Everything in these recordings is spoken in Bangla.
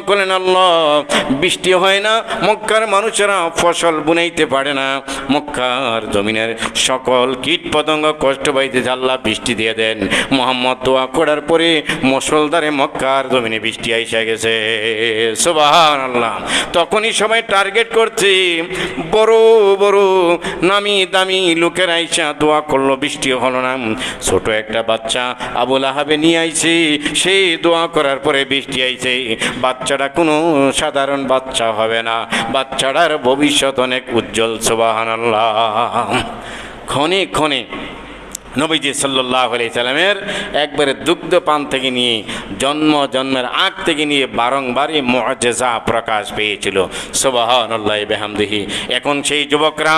করলেন, আল্লাহ বৃষ্টি হয় না, মক্কার মানুষেরা ফসল বুনাইতে পারে না, মক্কার জমিনের সকল কীট পতঙ্গ কষ্ট পাইতেছে, আল্লাহ বৃষ্টি দিয়ে দেন। মুহাম্মদ দোয়া করার পরে মুষলধারে মক্কার জমিনে বৃষ্টি আইসা গেছে। সুবহানাল্লাহ। তখনই সবাই টার্গেট করছে, বড় বড় নামি দামি লোকের আইসা দোয়া করলো, বৃষ্টি হলো না। ছোট একটা বাচ্চা আবু লাহাবে নিয়ে আইছে, সেই দোয়া করার পরে বৃষ্টি আইছে। বাচ্চাটা কোনো সাধারণ বাচ্চা হবে না, বাচ্চাটার ভবিষ্যৎ অনেক উজ্জ্বল। সুবহানাল্লাহ। ক্ষণে ক্ষণে নবীজি সাল্লাল্লাহু আলাইহি সাল্লামের একবারে দুগ্ধ পান থেকে নিয়ে জন্মের আগ থেকে নিয়ে বারংবারই মুআজিজা প্রকাশ পেয়েছিল। সুবহানাল্লাহ বিহামদিহি। এখন সেই যুবকরা,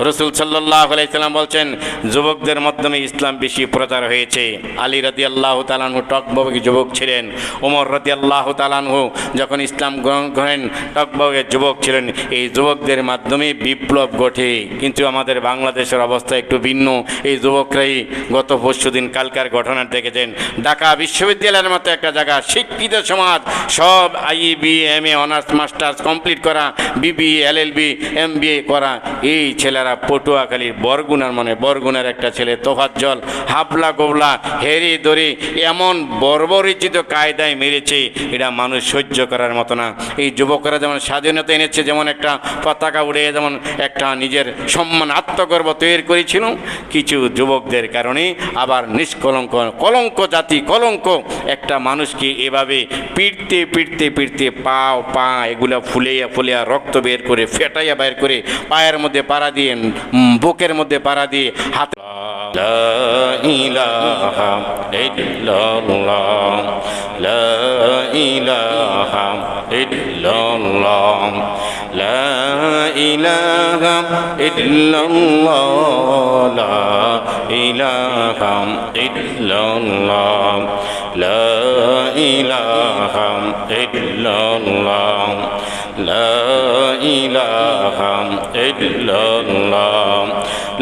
রাসূল সাল্লাল্লাহু আলাইহি সাল্লাম বলছেন, যুবকদের মাধ্যমে ইসলাম বেশি প্রচার হয়েছে। আলী রাদিয়াল্লাহু তাআলা আনহু টকবগে যুবক ছিলেন, ওমর রাদিয়াল্লাহু তাআলা আনহু যখন ইসলাম গ্রহণ করেন টকবগে যুবক ছিলেন। এই যুবকদের মাধ্যমে বিপ্লব ঘটে। কিন্তু আমাদের বাংলাদেশের অবস্থা একটু ভিন্ন। এই যুবক গত পরশুদিন কালকার ঘটনা দেখেছেন, ঢাকা বিশ্ববিদ্যালয়ের মতো একটা জায়গা, শিক্ষিত সমাজ, সব IB MA honours masters complete করা, বিবি এলএলবি এমবিএ করা, এই ছেলেরা পটুয়াখালীর বরগুনার একটা ছেলে তোফাজ্জল হাবলা গোবলা হেরি দড়ি এমন বর্বরিচিত কায়দায় মেরেছে, এটা মানুষ সহ্য করার মতো না। এই যুবকরা যেমন স্বাধীনতা এনেছে, যেমন একটা পতাকা উড়ে, যেমন একটা নিজের সম্মান আত্মগর্ব তৈরি করেছিল, কিছু যুবকদের কারণে আবার নিষ্কলঙ্ক কলঙ্ক জাতি, কলঙ্ক একটা মানুষকে এভাবে পিটতে পিটতে পিটতে পা এগুলা ফুলিয়া রক্ত বের করে ফেটাইয়া বের করে পায়ের মধ্যে পাড়া দিয়ে, বুকের মধ্যে পাড়া দিয়ে হাত। লা ইলাহা ইল্লাল্লাহ, লা ইলাহা ইল্লাল্লাহ, লা ইলাহা ইল্লাল্লাহ, লা ইলাহা ইল্লাল্লাহ, লা ইলাহা ইল্লাল্লাহ, লা ইলাহা ইল্লাল্লাহ,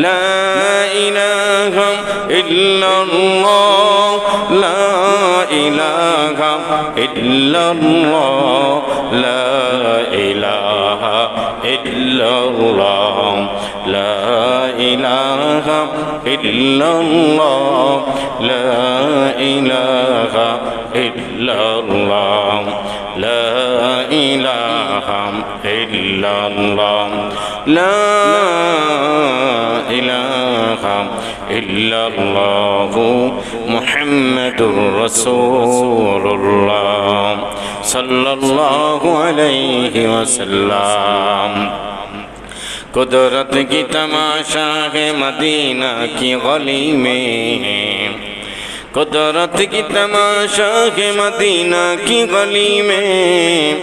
লা ইলাহা ইল্লাল্লাহ, লা ইলাহা ইল্লাল্লাহ, লা ইলাহা ইল্লাল্লাহ, লা ইলাহা ইল্লাল্লাহ, লা ইলাহা ইল্লাল্লাহ, লা ইলাহা ইল্লাল্লাহ, লা ইলাহা ইল্লাল্লাহ, মুহাম্মাদুর রাসূলুল্লাহ সাল্লাল্লাহু আলাইহি ওয়াসাল্লাম। कुदरत की तमाशा है मदीना की गली में, कुदरत की तमाशा है मदीना की गली में,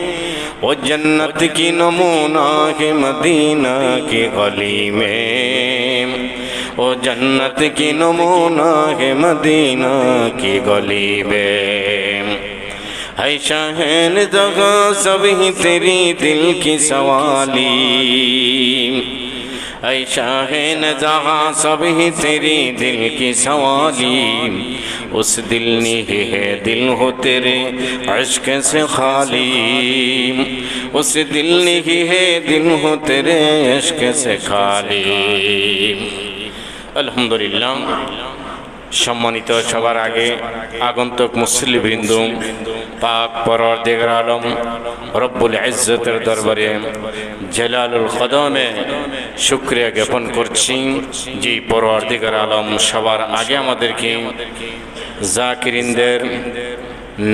वो जन्नत की नमूना है मदीना की गली में, वो जन्नत की नमूना है मदीना की गली में। है शाहन जगह सब ही तेरी दिल की सवाली, है शाहन जगह सब ही तेरी दिल की सवाली, उस दिल ने है दिल हो तेरे इश्क से खाली, उस दिल ने है दिल हो तेरे इश्क से खाली। अल्हम्दुलिल्लाह। সম্মানিত সবার আগে আগন্তুক মুসলিমবৃন্দ, পাক পরওয়ারদিগার আলম রব্বুল ইজ্জতের দরবারে জালালুল কদমে শুকরিয়া জ্ঞাপন করছি যে পরওয়ারদিগার আলম সবার আগে আমাদেরকে জাকিরিনদের,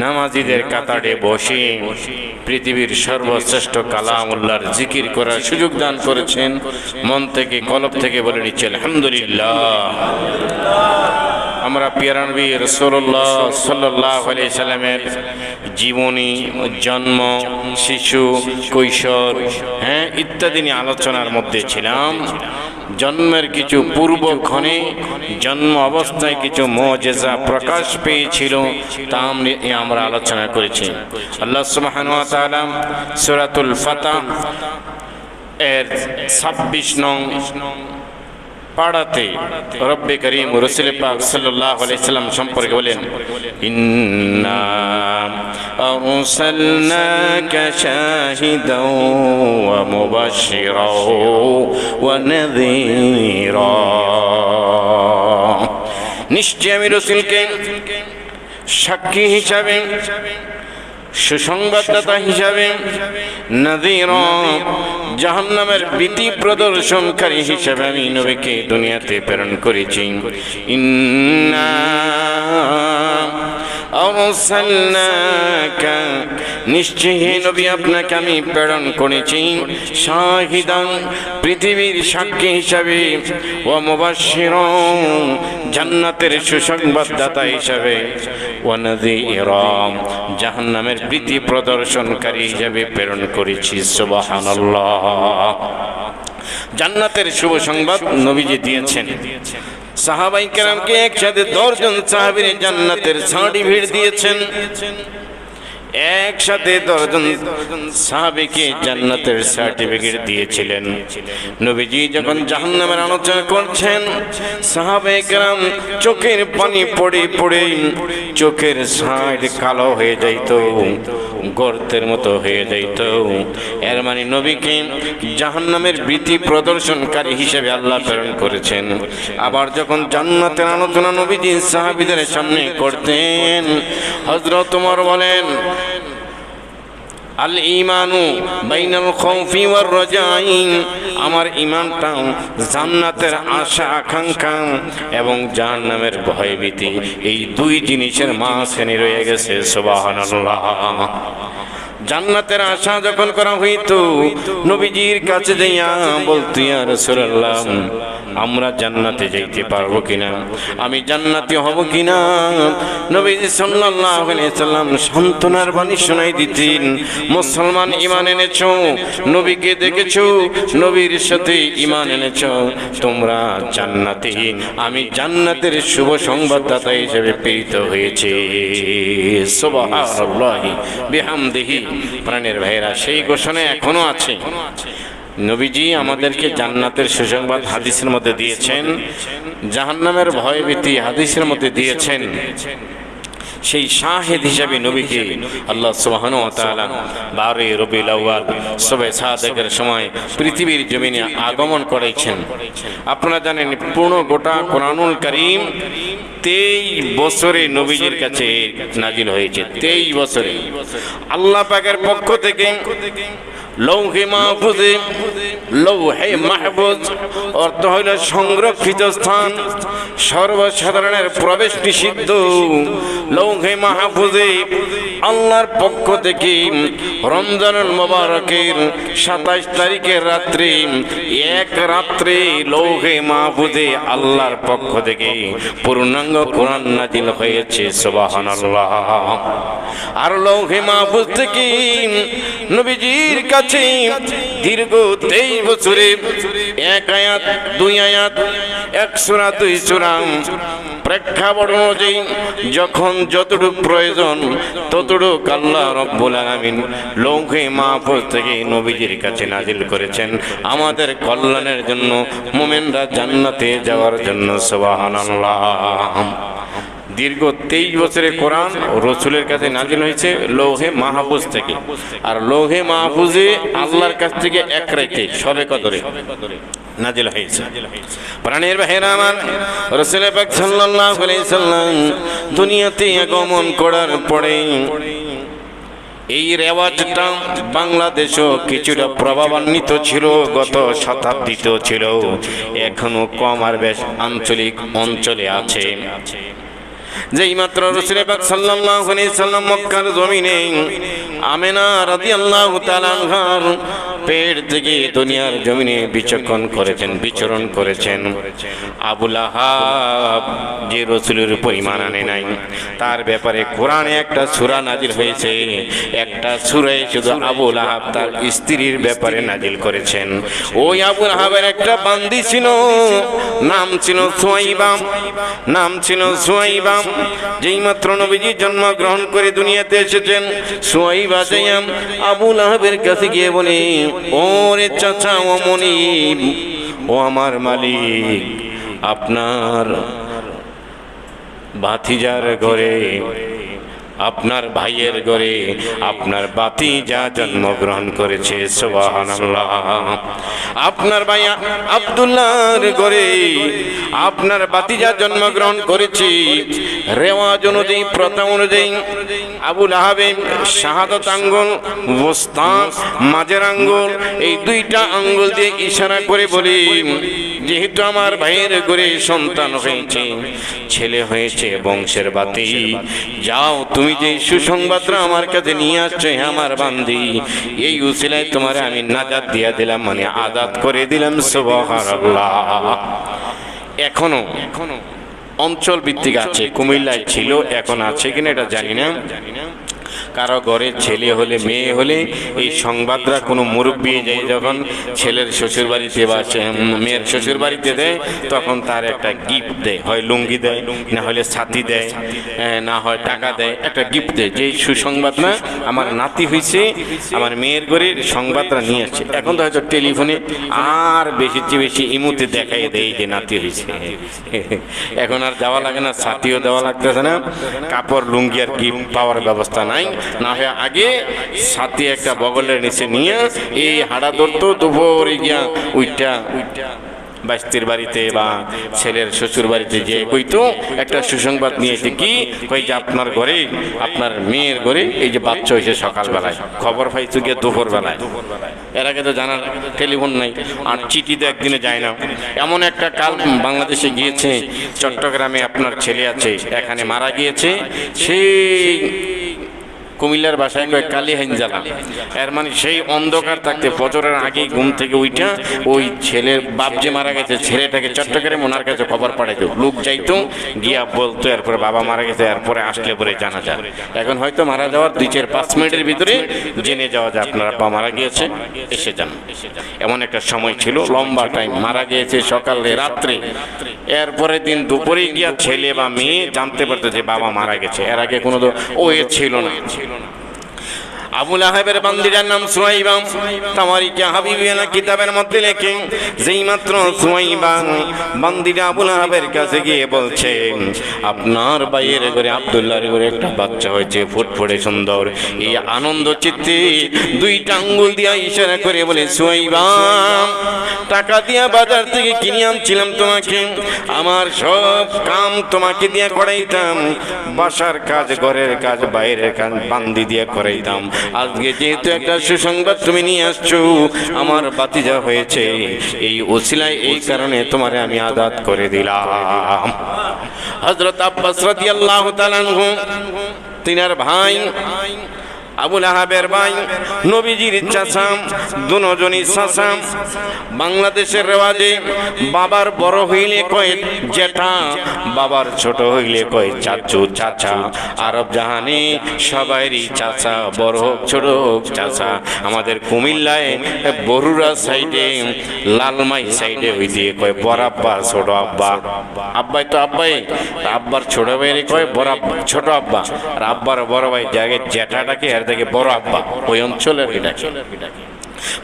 নামাজিদের কাতারে বসে পৃথিবীর সর্বশ্রেষ্ঠ কালামুল্লাহর জিকির করার সুযোগ দান করেছেন। মন থেকে কলব থেকে বলে নিচ্ছি আলহামদুলিল্লাহ। আমরা পিয়ারা নবী রাসূলুল্লাহ সাল্লাল্লাহু আলাইহি সাল্লামের জীবনী, জন্ম, শিশু, কৈশোর ইত্যাদি নিয়ে আলোচনার মধ্যে ছিলাম। জন্মের কিছু পূর্বক্ষণে জন্ম অবস্থায় কিছু মুজিজা প্রকাশ পেয়েছিল, তা আমরা আলোচনা করেছি। আল্লাহ সুবহানাহু ওয়া তাআলা সূরাতুল ফাতহ এর 26 নং পাড়াতে রব্বে করিম রাসূল পাক সাল্লাল্লাহু আলাইহি সাল্লাম সম্পর্কে বলেন, ইন্না আরসালনাকা শাহিদাও ওয়া মুবাশশিরাও ওয়া নাযীরা। নিশ্চয় আমি রাসূলকে সাক্ষী হিসাবে, সুসংবাদদাতা হিসাবে, নাযীর জাহান্নামের ভীতি প্রদর্শনকারী হিসাবে আমি নবীকে দুনিয়াতে প্রেরণ করেছি। ইন্না আরসালনাকা, নিশ্চয় হে নবী আপনাকে আমি প্রেরণ করেছি শাহিদান, পৃথিবীর সাক্ষী হিসাবে, ওয়া মুবাশশিরান, জান্নাতের সুসংবাদদাতা হিসাবে, ওয়া নাযীরা, জাহান্নামের ভীতি প্রদর্শনকারী হিসাবে প্রেরণ করেছি। সুবহানাল্লাহ। জান্নাতের শুভ সংবাদ নবীজি দিয়েছেন। সাহাবায়ে কেরামকে একসাথে 10 জন সাহাবীর জান্নাতের সার্টিফিকেট দিয়েছেন। একসাথে 10 জন সাহাবীকে জান্নাতের সার্টিফিকেট দিয়েছিলেন। নবীজি যখন জাহান্নামের আলোচনা করছেন, সাহাবায়ে কেরাম চোখের পানি পড়ে পড়ে চোখের সাইড কালো হয়ে যাইত, গর্তের মতো হয়ে যাইত। এর মানে নবীকে জাহান্নামের ভীতি প্রদর্শনকারী হিসেবে আল্লাহ প্রেরণ করেছেন। আবার যখন জান্নাতের আলোচনা নবীজি সাহাবীদের সামনে করতেন, হযরত ওমর বলেন, আল ঈমানু বাইনাল খাউফি ওয়ার রাজাই, আমার ঈমানটা জান্নাতের আশা আকাঙ্ক্ষা এবং জাহান্নামের ভয়ভীতি, এই 2 জিনিসের মাঝখানে রয়ে গেছে। সুবহানাল্লাহ। জান্নাতের আশা যখন করা হইতো, নবীজির কাছে যাইয়া বলতো, ইয়া রাসূলুল্লাহ, আমরা জান্নাতে যাইতে পারবো কিনা, আমি জান্নাতি হব কিনা। নবীজি সাল্লাল্লাহু আলাইহি সাল্লাম সান্ত্বনার বাণী শোনাই দিতেন, মুসলমান ঈমান এনেছো, নবীকে দেখেছো, নবীর সাথে ঈমান এনেছো, তোমরা জান্নাতি, আমি জান্নাতের শুভ সংবাদদাতা হিসেবে প্রেরিত হয়েছি। সুবহানাল্লাহি বিহামদিহি। প্রাণের ভাইরা, সেই ঘোষণা এখনো আছে। নবীজি আমাদেরকে জান্নাতের সুসংবাদ হাদিসের মধ্যে দিয়েছেন, জাহান্নামের ভয়ভীতি হাদিসের মধ্যে দিয়েছেন। সেই শাহিদ হিসাবে নবীকে আল্লাহ সুবহানাহু ওয়া তাআলা 12 রবিউল আউয়াল শবে সাদেকের সময় পৃথিবীর জমিনে আগমন করেছেন। আপনারা জানেন, পুরো গোটা কোরআনুল কারীম 23 বছরে নবীজির কাছে নাজিল হয়েছে। 23 বছরে আল্লাহ পাকের পক্ষ থেকে লৌহে মাহফুজে, লৌহে মাহফুজ অর্থ হইল সংরক্ষিত স্থান, সর্বসাধারণের প্রবেশ নিষিদ্ধ। লৌহে মাহফুজে আল্লাহর পক্ষ থেকে রমজানুল মুবারকের 27 তারিখের রাত্রে, এক রাত্রে লৌহে মাহফুজে আল্লাহর পক্ষ থেকে পূর্ণাঙ্গ কোরআন নাজিল হয়েছে। সুবহানাল্লাহ। আর লৌহে মাহফুজ থেকে নবীজির কাছে দীর্ঘ 23 বছরে 1 আয়াত 2 আয়াত 1 সূরা 2 সূরা প্রেক্ষাপট অনুযায়ী যখন যতটুকু প্রয়োজন ততটুকু আল্লাহ রাব্বুল আলামিন লৌহে মাহফুজ থেকে নবীজির কাছে নাজিল করেছেন আমাদের কল্যাণের জন্য, মুমিনরা জান্নাতে যাওয়ার জন্য। সুবহানাল্লাহ। দীর্ঘ 23 বছরে কোরআন রসুলের কাছে নাজিল হয়েছে লৌহে মাহফুজ থেকে। আর লৌহে মাহফুজে আল্লাহর কাছ থেকে এক রাতে শবে কদরে নাজিল হয়েছে। প্রাণের ভাইরা আমার, রাসূল পাক সাল্লাল্লাহু আলাইহি সাল্লাম দুনিয়াতে আগমন করার পরে এই রেওয়াজটা বাংলাদেশও কিছুটা প্রভাবান্বিত ছিল, গত শতাব্দীতেও ছিল, এখনো কম আর বেশ আঞ্চলিক অঞ্চলে আছে। যেই মাত্র রাসূল পাক সাল্লাল্লাহু আলাইহি সাল্লাম মক্কার জমিনে আমিনা রাদিয়াল্লাহু তাআলা আনহার পেট থেকে দুনিয়ার জমিনে বিচরণ করেছেন। আবু লাহাব যে রাসূলের উপর ঈমান আনে নাই, তার ব্যাপারে কোরআনে একটা সূরা নাজিল হয়েছে। একটা সূরায় শুধু আবু লাহাব তার স্ত্রীর ব্যাপারে নাজিল করেছেন। ওই আবু লাহাবের একটা বান্দি ছিল, নাম ছিল সুয়াইবা। যেই মাত্র নবীজি জন্মগ্রহণ করে দুনিয়াতে এসেছেন, সুয়াইবা যাইয়াম আবু লাহাবের কাছে গিয়ে বলে, ও রে চাচা, ও মনিব, ও আমার মালিক, আপনার ভাতিজার ঘরে, আপনার ভাইয়ের ঘরে আপনার ভাতিজা জন্মগ্রহণ করেছে। সুবহানাল্লাহ। আপনার ভাই আব্দুল্লাহর ঘরে আপনার ভাতিজা জন্মগ্রহণ করেছে। রেওয়াজ অনুযায়ী, প্রথা অনুযায়ী আবুল আহাবের শাহাদাত আঙ্গুল, ওস্তা মাঝের আঙ্গুল, এই দুইটা আঙ্গুল দিয়ে ইশারা করে বলি, যেহেতু আমার ভাইয়ের ঘরে সন্তান হয়েছে, ছেলে হয়েছে, বংশের বাতি, যাও তুমি যে সুসংবাদটা আমার কাছে নিয়ে আসছো আমার বান্দি, এই উসিলায় তোমার আমি নাজাত দিয়া দিলাম, মানে আজাদ করে দিলাম। সুবহানাল্লাহ। এখনো অঞ্চল ভিত্তিক আছে, কুমিল্লায় ছিল, এখন আছে কিনা এটা জানি না। কারো ঘরে ছেলে হলে, মেয়ে হলে এই সংবাদরা কোনো মুরব্বী যায় যখন ছেলের শ্বশুর বাড়িতে বা মেয়ের শ্বশুর বাড়িতে দেয়, তখন তার একটা গিফট দেয়, হয় লুঙ্গি দেয়, না হলে ছাতি দেয়, না হয় টাকা দেয়, একটা গিফট দেয়, যে সুসংবাদ না আমার নাতি হয়েছে, আমার মেয়ের ঘরের সংবাদটা নিয়ে আসছে। এখন তো হয়তো টেলিফোনে আর বেশি ইমুতে দেখাই দেয় যে নাতি হয়েছে। এখন আর যাওয়া লাগে না, ছাতিও দেওয়া লাগতেছে না, কাপড় লুঙ্গি আর গিফট পাওয়ার ব্যবস্থা নাই। না হয় আগে ছাতি একটা বগলের নিচে নিয়ে এই হাড়া ধরতো, দুপুরে গিয়া উইটা বাইস্তির বাড়িতে বা ছেলের শ্বশুর বাড়িতে যে কইতো একটা সুসংবাদ নিয়েছে, কি কই যে আপনার ঘরে, আপনার মেয়ের ঘরে এই যে বাচ্চা হয়েছে সকালবেলায়, খবর পাইছো গিয়ে দুপুর বেলায়। এর আগে তো জানার টেলিফোন নাই, আর চিঠি তো একদিনে যায় না। এমন একটা কাল বাংলাদেশে গিয়েছে, চট্টগ্রামে আপনার ছেলে আছে, এখানে মারা গিয়েছে, সেই কুমিল্লার বাসায় কয়েক কালী হাইনজালা, এর মানে সেই অন্ধকার থাকতে ফজরের আগেই ঘুম থেকে উঠা ওই ছেলের বাপ যে মারা গেছে ছেলেটাকে চট্টগ্রামে ওনার কাছে খবর পাঠাইতো, লোক যাইতো গিয়া বলতো, এরপরে বাবা মারা গেছে, এরপরে আসলে পরে জানা যায়। এখন হয়তো মারা যাওয়ার 2-4-5 মিনিটের ভিতরে জেনে যাওয়া যায় আপনার আব্বা মারা গিয়েছে, এসে যান। এমন একটা সময় ছিল, লম্বা টাইম, মারা গিয়েছে সকালে রাত্রে, এরপরে দিন দুপুরে গিয়া ছেলে বা মেয়ে জানতে পারতো যে বাবা মারা গেছে। এর আগে কোনো তো ছিল না। আবুল আহাবের বান্দিটার নাম সুয়াইবা। তাওয়ারিকে হাবিবিয়ানা কিতাবের মধ্যে লেখে, যেই মাত্র সুয়াইবা বান্দিটা আবুল আহাবের কাছে গিয়ে বলছে, আপনার ভাইয়ের ঘরে আব্দুল্লাহর ঘরে একটা বাচ্চা হয়েছে, ফুটফুটে সুন্দর। এই আনন্দ চিত্তে দুইটা আঙ্গুল দিয়া ইশারা করে বলে, সুয়াইবা টাকা দিয়া বাজার থেকে কিনে আনছিলাম তোমাকে, আমার সব কাম তোমাকে দিয়া করাইতাম, বাসার কাজ, ঘরের কাজ, বাইরের কাজ বান্দি দিয়া করাইতাম। আজকে যেহেতু একটা সুসংবাদ তুমি নিয়ে আসছো, আমার ভাতিজা হয়েছে, এই ওসিলায়, এই কারণে তোমারে আমি আজাদ করে দিলাম। হযরত আব্বাস রাদিয়াল্লাহু তাআলা আনহু, তিনার ভাই আবুল আহাবের ভাই, নবীজির চাচা, দুজনই চাচা। বাংলাদেশের রেওয়াজে বাবার বড় হইলে কয় জেঠা, বাবার ছোট হইলে কয় চাচু, চাচা। আরব জাহানে সবাইরই চাচা, বড় হোক ছোট হোক চাচা। আমাদের কুমিল্লায় বরুড়া সাইডে, লালমাই সাইডে ওই দিয়ে কয় বড় আব্বা, ছোট আব্বা। আব্বাই তো আব্বাই, আব্বার ছোট ভাইরে কয় বড় আব্বা, ছোট আব্বা। আর আব্বার বড় ভাই জায়গায় জেঠাটাকে থেকে বড় আব্বা, ওই অঞ্চলের এটা।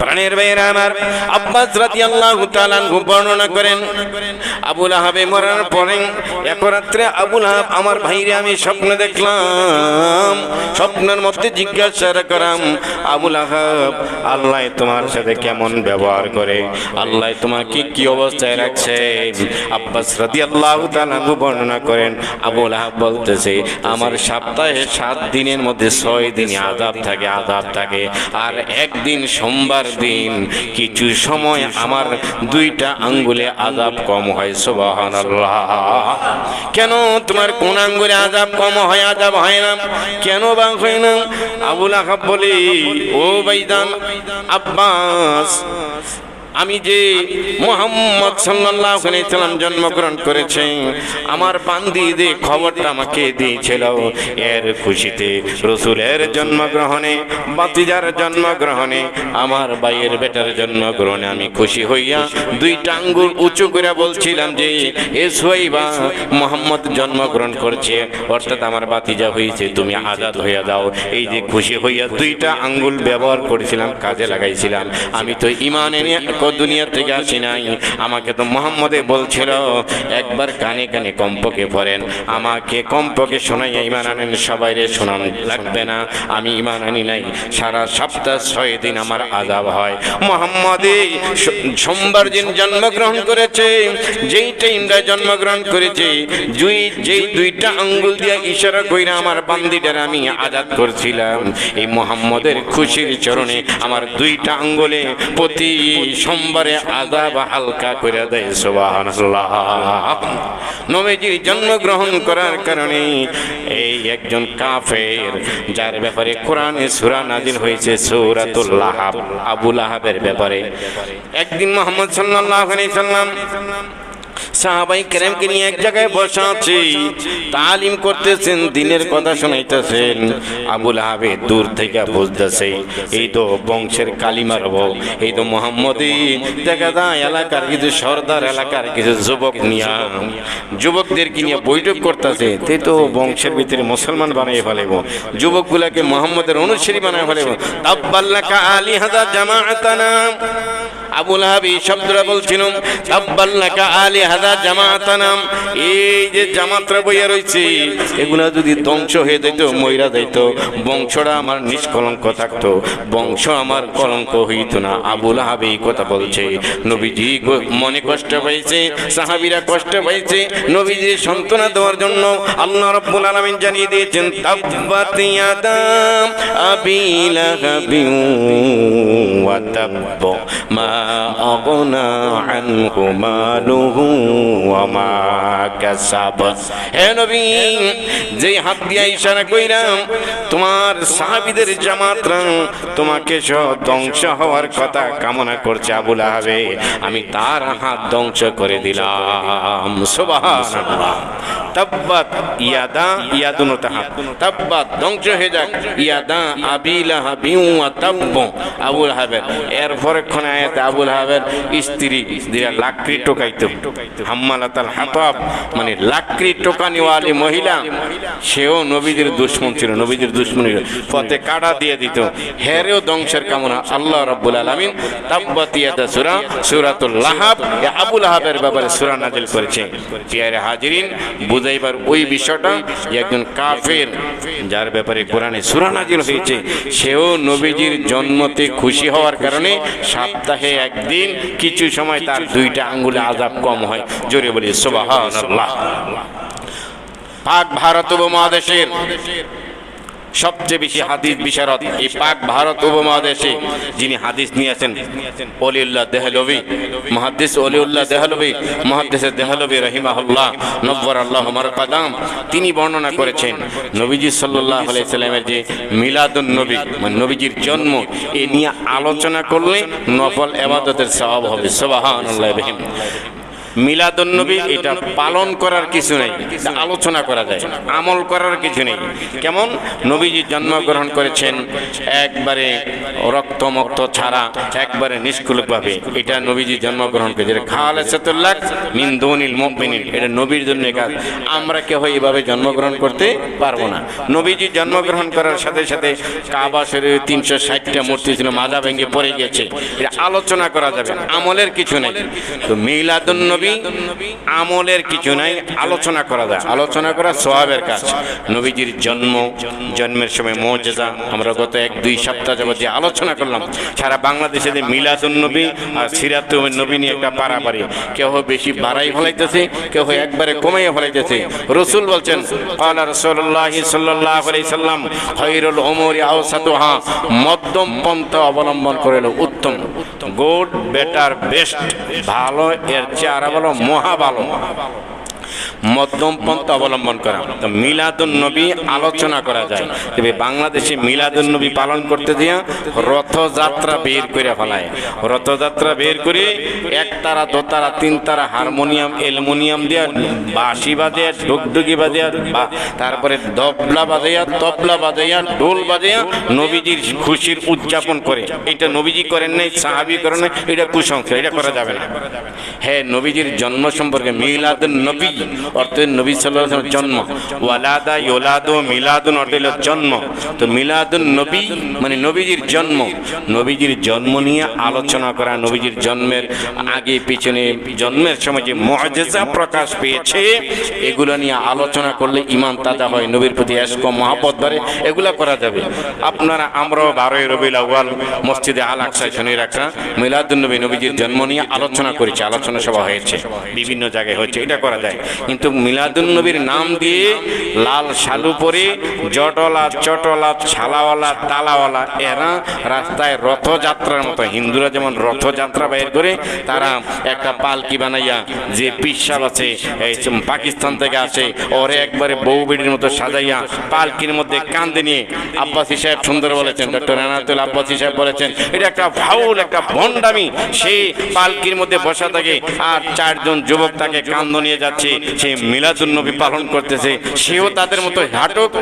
প্রাণের ভাইয়েরা আমার, আব্বাস রাদিয়াল্লাহু তাআলা আনহু বর্ণনা করেন, আবুল আহাবে মরার পরে এক রাত্রে আবুল আহাব আমার ভাইরে আমি স্বপ্ন দেখলাম। স্বপ্নের মধ্যে জিজ্ঞাসা করাম, আবুল আহাব আল্লাহ তোমার সাথে কেমন ব্যবহার করে, আল্লাহ তোমাকে কি অবস্থায় রাখছে? আব্বাস রাদিয়াল্লাহু তাআলা আনহু বর্ণনা করেন, আবুল আহাব বলতেছে, আমার সপ্তাহে 7 দিনের মধ্যে 6 দিন আযাব থাকে, আযাব থাকে। আর একদিন সোমবার দিন কিছু সময় আমার 2টা আঙ্গুলে আযাব কম হয়। সুবহানাল্লাহ। কেন তোমার কোন আঙ্গুলে আযাব কম হয়, আযাব হয় না কেন বা হয় না? আবুল আহাব বলে, ও ভাইজান আব্বাস, আমি যে মুহাম্মদ সাল্লাল্লাহু আলাইহি সাল্লাম জন্মগ্রহণ করেছে, আমার বান্দিদের খবরটা আমাকে দিয়েছিল, এর খুশিতে রাসূলের জন্মগ্রহণে, ভাতিজার জন্মগ্রহণে, আমার ভাইয়ের বেটার জন্মগ্রহণে আমি খুশি হইয়া 2টা আঙ্গুল উঁচু করে বলছিলাম যে, এ সুয়াইবা মুহাম্মদ জন্মগ্রহণ করছে, অর্থাৎ আমার ভাতিজা হয়েছে, তুমি আজাদ হইয়া যাও। এই যে খুশি হইয়া 2টা আঙ্গুল ব্যবহার করেছিলাম, কাজে লাগাইছিলাম। আমি তো ঈমান এনে দুনিয়া থেকে আসি নাই, আমাকে তো মুহাম্মদে বলছিল একবার কানে কানে কমপক্ষে পড়েন, আমাকে কমপক্ষে শোনাইয়া ঈমান আনেন। সবাইরে শোনান লাগবে না, আমি ঈমান আনি নাই। সারা সপ্তাহ 6 দিন আমার আযাব হয়। মুহাম্মদে সোমবার দিন জন্মগ্রহণ করেছে, যেই টাইমটা জন্মগ্রহণ করেছে যেই দুইটা আঙ্গুল দিয়ে ইশারা কইরা আমার বান্দিটার আমি আজাদ করছিলাম, এই মুহাম্মদের খুশির চরণে আমার দুইটা আঙ্গুলে প্রতি সোমবারে আযাব হালকা করে দেয়। সুবহানাল্লাহ। নবীজির জন্মগ্রহণ করার কারণে এই একজন কাফের, যার ব্যাপারে কোরআনে সূরা নাজিল হয়েছে সূরাতুল লাহাব, আবু লাহাবের ব্যাপারে। একদিন মুহাম্মদ সাল্লাল্লাহু আলাইহি সাল্লাম সাহাবাই কেরামকে নিয়ে এক জায়গায় বসা আছে, তালিম করতেছেন, দিনের কথা শোনাইতেছেন। আবু লাহাবে দূর থেকে বুঝতেছে এই তো বংশের কালিমার বউ, এই তো মুহাম্মদী। দেখা যায় এলাকার কিছু সর্দার, এলাকার কিছু যুবকদেরকে নিয়ে বৈঠক করতেছে, তে তো বংশের ভিতরে মুসলমান বানাই ফেলেব, যুবকগুলাকে মুহাম্মদের অনুসারী বানাই ফেলেব। তাব্বাল্লাকা আলিহাদা জামাআতানা, আবু লাহাব এই শব্দটা বলছিল, তাব্বাল্লাকা আলিহাদা জামাআতানা, এই যে জামাতরা বইয়া রয়েছে এগুলা যদি ধ্বংস হয়ে যেত, মইরা যাইত, বংশটা আমার নিষ্কলঙ্ক থাকতো, বংশ আমার কলঙ্ক হইত না। আবু লাহাব এই কথা বলছে। নবীজি মনে কষ্ট পাইছে, সাহাবীরা কষ্ট পাইছে। নবীজি সান্ত্বনা দেওয়ার জন্য আল্লাহ রাব্বুল আলামিন জানিয়ে দিয়েছেন, তাব্বাত ইয়াদা আবি লাহাবিন ওয়া তাব্ব মা আগনা আনহু মালুহু ওয়া মা কাসাব। হে নবী, যে হাত দিয়া ইশারা কইরাম তোমার সাহাবীদের জামাতরা তোমাকে সহ ধ্বংস হওয়ার কথা কামনা করছে আবু লাহাবে, আমি তার হাত ধ্বংস করে দিলাম। সুবহানাল্লাহ। তাব্বাত ইয়াদা, ইয়াদুন তাহা, তাব্বাত ধ্বংস হয়ে যাক, ইয়াদা আবি লাহাবিন ওয়া তাব্ব, আবু লাহাবের। এর পরেক্ষণে আয়াতে আবু লাহাবের স্ত্রী যেটা লাকড়ি টোকাইতো, হাম্মালাতাল হাতাব, মানে লাকড়ি টোকানিওয়ালি মহিলা, সেও নবীদের দুশমন ছিল, নবীদের দুশমনের পথে কাটা দিয়ে দিত, হেরেও ধ্বংসের কামনা আল্লাহ রাব্বুল আলামিন তাব্বাত ইয়াদা সূরাতুল লাহাব আবু লাহাবের ব্যাপারে সূরা নাযিল করেছে। প্রিয় হাজিরিন, বুঝাইবার ওই বিষয়টা, একজন কাফের যার ব্যাপারে কোরআনে সূরা নাযিল হয়েছে, সেও নবীজির জন্মতে খুশি হওয়ার কারণে সপ্তাহে একদিন কিছু সময় তার দুইটা আঙ্গুলে আযাব কম হয়। জোরে বলি সুবহানাল্লাহ। পাক ভারত উপমহাদেশের সবচেয়ে বেশি হাদিস বিশারদ এই পাক ভারত উপমহাদেশে যিনি হাদিস নিয়েছেন, ওলিউল্লাহ দেহলভী, মুহাদ্দিস ওলিউল্লাহ দেহলভী, মুহাদ্দিসে দেহলভী রাহিমাহুল্লাহ নব্বরাল্লাহু মারকাদাম, তিনি বর্ণনা করেছেন নবীজি সাল্লাল্লাহু আলাইহি সাল্লামের যে মিলাদুন নবী, মানে নবীজির জন্ম, এ নিয়ে আলোচনা করলে নফল ইবাদতের সওয়াব হবে। সুবহানাল্লাহ। মিলাদুন নবী এটা পালন করার কিছু নেই, আলোচনা করা যায়, আমল করার কিছু নেই। কেমন? নবীজি জন্মগ্রহণ করেছেন একবারে রক্তমুক্ত ছাড়া, একবারে নিষ্কলুকভাবে, এটা নবীজি জন্মগ্রহণ করেছেন। খালিসাতুল্লাহ মিন দুনিল মুমিনিন, এটা নবীর জন্য কাজ। আমরা কেউ এইভাবে জন্মগ্রহণ করতে পারবো না। নবীজি জন্মগ্রহণ করার সাথে সাথে কাবা শরীফে 360টা মূর্তি ছিল, মাজা ভেঙে পড়ে গেছে, এটা আলোচনা করা যাবে, আমলের কিছু নেই। তো মিলাদুন নবী আমলের কিছু নাই, আলোচনা করা যায়, আলোচনা করা সওয়াবের কাজ। নবীজির জন্মের সময় মুজিজা আমরা গত 1-2 সপ্তাহ যাবত যে আলোচনা করলাম, সারা বাংলাদেশে যে মিলাদুন নবী আর সিরাতুন নবী নিয়ে একটা পারাপারি, কেউ বেশি বাড়াই ফলাইতেছে, কেউ একবারে কমাইয়া ফলাইতেছে। রাসূল বলছেন, ক্বালা রাসূলুল্লাহ সাল্লাল্লাহু আলাইহি সাল্লাম, খায়রুল উমুরি আওসাতুহা, মধ্যম পন্থা অবলম্বন করিল উত্তম। গুড, বেটার, বেস্ট, ভালো এর চেয়ে আর ভালো, মহা ভালো, মধ্যম পন্থা অবলম্বন করা। তো মিলাদুন নবী আলোচনা করা যায়। তবে বাংলাদেশে মিলাদুন নবী পালন করতে দিয়া রথযাত্রা বের করে ফেলায়, রথযাত্রা বের করে 1 তারা 2 তারা 3 তারা হারমোনিয়াম অ্যালুমিনিয়াম দিয়া বাঁশি বাজাইয়া, ডুগডুগি বাজাইয়া, তারপরে তবলা বাজাইয়া, ঢোল বাজাইয়া নবীজির খুশির উদযাপন করে। এটা নবীজি করেন নাই, সাহাবী করেন নাই, এটা কুসংস্কার, এটা করা যাবে না। হ্যাঁ, নবীজির জন্ম সম্পর্কে মিলাদুন নবী অর্থ নবী সাল্লাল্লাহু আলাইহি ওয়াসাল্লামের জন্ম, ওয়ালাদা ইউলাদু মিলাদুন অর্থ হলো জন্ম। তো মিলাদুন নবী মানে নবীজির জন্ম, নবীজির জন্ম নিয়ে আলোচনা করা, নবীজির জন্মের আগে পিছনে জন্মের সময় যে মুআজিজা প্রকাশ পেয়েছে এগুলো নিয়ে আলোচনা করলে ঈমান তাজা হয়, নবীর প্রতি ইশক ও মহব্বত বাড়ে, এগুলা করা যাবে। আপনারা আমরাও 12ই রবিউল আউয়াল মসজিদে আল আকসায় শুনে রাখা মিলাদুন নবী নবীজির জন্ম নিয়ে আলোচনা করেছে, আলোচনা সভা হয়েছে, বিভিন্ন জায়গায় হচ্ছে, এটা করা যায়। কিন্তু মিলাদুন নবীর নাম দিয়ে লাল শালু পরে জটলা চটলা ছালাওয়ালা তালাওয়ালা এরা রাস্তায় রথযাত্রার মতো, হিন্দুরা যেমন রথযাত্রা বের করে তারা একটা পালকি বানাইয়া, যে পিসাব আছে এই পাকিস্তান থেকে আসে ওরে একবারে বউ বেডির মতো সাজাইয়া পালকির মধ্যে কান্দে নিয়ে, আব্বাসী সাহেব সুন্দর বলেছেন, ডক্টর এনায়েতুল আব্বাসী সাহেব বলেছেন এটা একটা ফাউল, একটা ভণ্ডামি। সেই পালকির মধ্যে বসা থাকে আর 4 জন যুবক তাকে কান্দ নিয়ে যাচ্ছে, সে মিলাদুন নবী পালন করতেছে, সেও তাদের মতো হাঁটুক,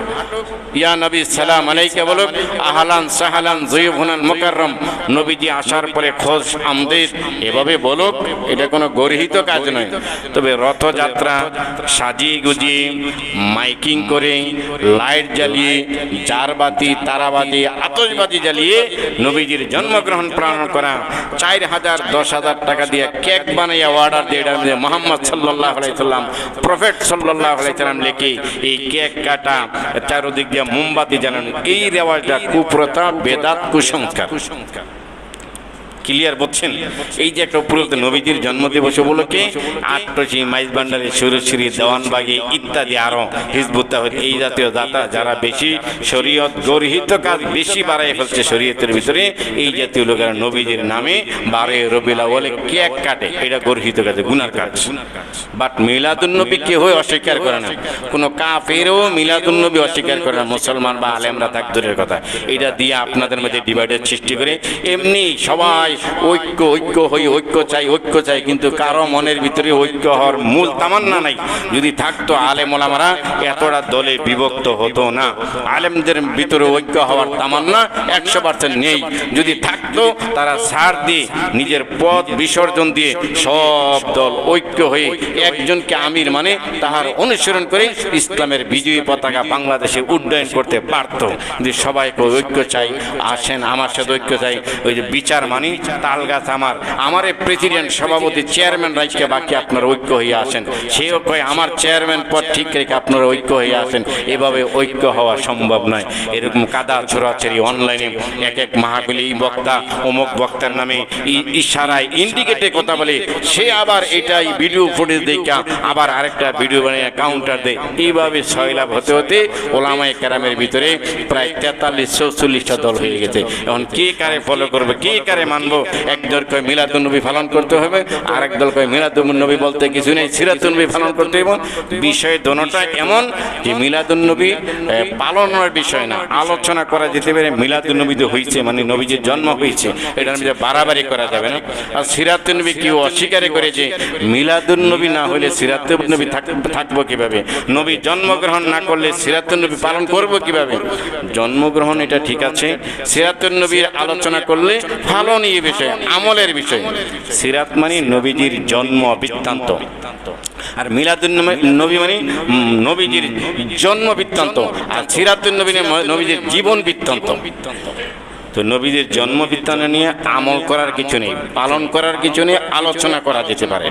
ইয়া নবী সালাম আলাইকা বলুক, আহলান সাহালান যুয়ুফুনাল মুকাররম, নবীজি আসার পরে খোঁজ আমদের এভাবে বলুক, এটা কোনো গর্হিত কাজ নয়। তবে রথযাত্রা সাজিয়ে গুজিয়ে মাইকিং করে লাইট জ্বালিয়ে জারবাতি তারাবাতি আতশবাজি জ্বালিয়ে নবীজির জন্মগ্রহণ পালন করা, 4,000 10,000 টাকা দিয়ে কেক বানাইয়া অর্ডার দিয়ে এটার মধ্যে মুহাম্মদ সাল্লাল্লাহু আলাইহি সাল্লাম প্রফেট সাল্লাল্লাহু আলাইহি সাল্লাম লিখে এই কেক কাটা, চারদিক দিয়ে মোমবাতি জ্বালানো, এই রেওয়াজটা কুপ্রথা, বেদাত, কুসংস্কার। ক্লিয়ার বলছেন? এই যে একটা উপলব্ধ নবীজির জন্মদিবস উপলক্ষে আট্টসি, মাইজবান্ডারি, সুরশ্রী, দেওয়ানবাগি ইত্যাদি আরো হিজবুত তাওহীদ এই জাতীয় দাতা যারা বেশি শরীয়ত গর্হিত কাজ বেশি বাড়াই ফেলছে শরীয়তের ভিতরে, এই জাতীয় লোকেরা নবীজির নামে 12ই রবিউল আউয়ালে কেক কাটে, এটা গর্হিত কাজ, গুনার কাজ। বাট মিলাদুন নবী কেউ অস্বীকার করে না, কোনো কাফেরও মিলাদুন নবী অস্বীকার করে না, মুসলমান বা আলেমরা থাক দূরের কথা। এটা দিয়ে আপনাদের মধ্যে ডিভাইডের সৃষ্টি করে এমনি সবাই ঐক্য ঐক্য হই, ঐক্য চাই, কিন্তু কারো মনের ভিতরে ঐক্য হওয়ার মূল তামান্না নাই। যদি থাকতো আলেম ওলামারা এতটা দলে বিভক্ত হতো না। আলেমদের ভিতরে ঐক্য হওয়ার তামান্না 100% নেই। যদি থাকতো তারা ছাড় দিয়ে নিজের পদ বিসর্জন দিয়ে সব দল ঐক্য হয়ে একজনকে আমির মানে তাহার অনুসরণ করে ইসলামের বিজয়ী পতাকা বাংলাদেশে উড্ডয়ন করতে পারত। যদি সবাইকে ঐক্য চাই, আসেন আমার সাথে ঐক্য চাই, ওই যে বিচার মানি তাল গাছ আমার প্রেসিডেন্ট সভাপতি চেয়ারম্যান রাইজকে বাকি আপনারা ঐক্য হয়ে আসেন, সেও কয় আমার চেয়ারম্যান পদ ঠিক রেখে আপনারা ঐক্য হয়ে আসেন। এভাবে ঐক্য হওয়া সম্ভব নয়। এরকম কাদা ছোড়াছড়ি অনলাইনে এক এক মাহফিলে এই বক্তা অমুক বক্তার নামে ইশারায় ইন্ডিকেটে কথা বলে, সে আবার এটাই ভিডিও ফুটেজ দেখা আবার আরেকটা ভিডিও বানিয়ে কাউন্টার দেয়। এইভাবে সয়লাভ হতে হতে ওলামায়ে কেরামের ভিতরে প্রায় 43-44টা দল হয়ে গেছে। এখন কে কারে ফলো করবে, কে কারে মানবো? একদল কয় মিলাদুন নবী পালন করতে হবে, আরেক দল কয় মিলাদুন নবী বলতে কিছু নেই, সিরাতুন নবী পালন করতে হবে। বিষয় দোনোটা এমন যে মিলাদুন নবী পালনের বিষয় না, আলোচনা করা যেতে পারে। মিলাদুন নবী তো হয়েছে মানে নবীজির জন্ম হয়েছে, এটার মধ্যে বাড়াবাড়ি করা যাবে না। আর সিরাতুন নবী কেউ অস্বীকার করেছে, মিলাদুন নবী না হলে সিরাতুন নবী থাকবো কিভাবে? নবী জন্মগ্রহণ না করলে সিরাতুন নবী পালন করব কিভাবে? জন্মগ্রহণ এটা ঠিক আছে, সিরাতুন নবীর আলোচনা করলে ভালো নিয়ে বিষয়, আমলের বিষয়। সিরাত মানে নবীজির জন্ম বৃত্তান্ত, আর মিলাদুন নবী মানে নবীজির জন্ম বৃত্তান্ত, আর সিরাতুন নবী নবীজির জীবন বৃত্তান্ত। তো নবীদের জন্ম বৃত্তান্ত নিয়ে আমল করার কিছু নেই, পালন করার কিছু নেই, আলোচনা করা যেতে পারে।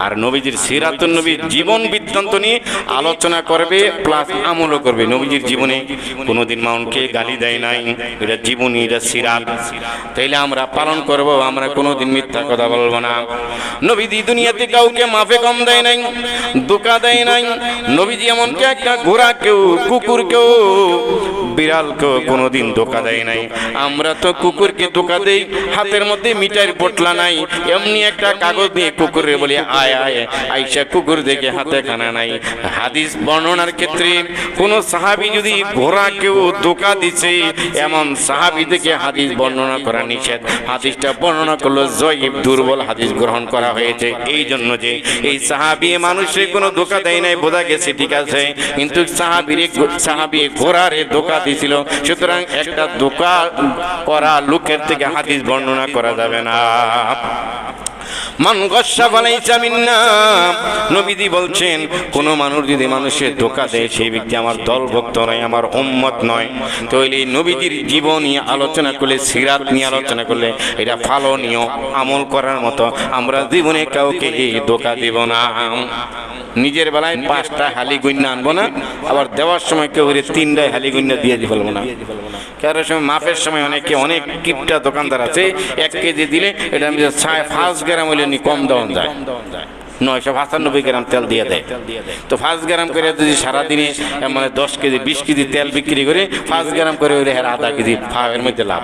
আর নবীজির সিরাতুন নবীর জীবন বৃত্তান্ত নিয়ে আলোচনা করবে প্লাস আমলও করবে। নবীজির জীবনে কোনোদিন মানুষকে গালি দেয় নাই, এটা জীবনী, এটা সিরাত। তাইলে আমরা পালন করব, আমরা কোনোদিন মিথ্যা কথা বলবো না। নবীজি দুনিয়াতে কাউকে মাফে কম দেয় নাই, ধোঁকা দেয় নাই। নবীজি এমনকি একটা ঘোড়াকেও, কুকুরকেও, বিড়ালকেও কোনোদিন ধোঁকা দেয় নাই। আমরা তো কুকুরকে ধোঁকা দেই, হাতের মধ্যে মিঠাইয়ের পোটলা নাই, এমনি একটা কাগজ নিয়ে কুকুরে বলি আয় আয়, আইসা কুকুর দেখে হাতে খানা নাই। হাদিস বর্ণনার ক্ষেত্রে কোন সাহাবী যদি ঘোড়াকেও ধোঁকা দিছে এমন সাহাবী থেকে হাদিস বর্ণনা করা নিষেধ। হাদিসটা বর্ণনা করলো জয়ীফ, দুর্বল হাদিস গ্রহণ করা হয়েছে। এই জন্য যে এই সাহাবী মানুষের কোনো ধোঁকা দেয় নাই, বোঝা গেছে ঠিক আছে, কিন্তু সাহাবী ঘোড়ারে ধোঁকা দিছিল। সুতরাং একটা ধোঁকা করা লোকের থেকে হাদিস বর্ণনা করা যাবে না। মান গস্যা ফালাইসা মিন্না। নবীজি বলছেন কোন মানুষ যদি মানুষের ধোঁকা দেয় সেই ব্যক্তি আমার দলভুক্ত নয়, আমার উম্মত নয়। তো এই নবীজির জীবন নিয়ে আলোচনা করলে, সিরাত নিয়ে আলোচনা করলে এটা ফালনীয় আমল করার মতো। আমরা জীবনে কাউকে ধোঁকা দিব না। নিজের বেলায় 5টা হালি গুন্না আনবো না, আবার দেওয়ার সময় কেউ 3টায় হালি গুন্না দিয়ে ফেলবো না। কারোর সময় মাপের সময় অনেক কিপটা দোকানদার আছে, 1 কেজি দিলে এটা আমি 5 গ্রাম হইলে কম দেওয়া যায়, 995 গ্রাম তেল দিয়ে দেয়। তো 5 গ্রাম করে যদি সারাদিনে মানে 10 কেজি 20 কেজি তেল বিক্রি করে 5 গ্রাম করে হইলে আধা কেজি ফাওয়ের মধ্যে লাভ।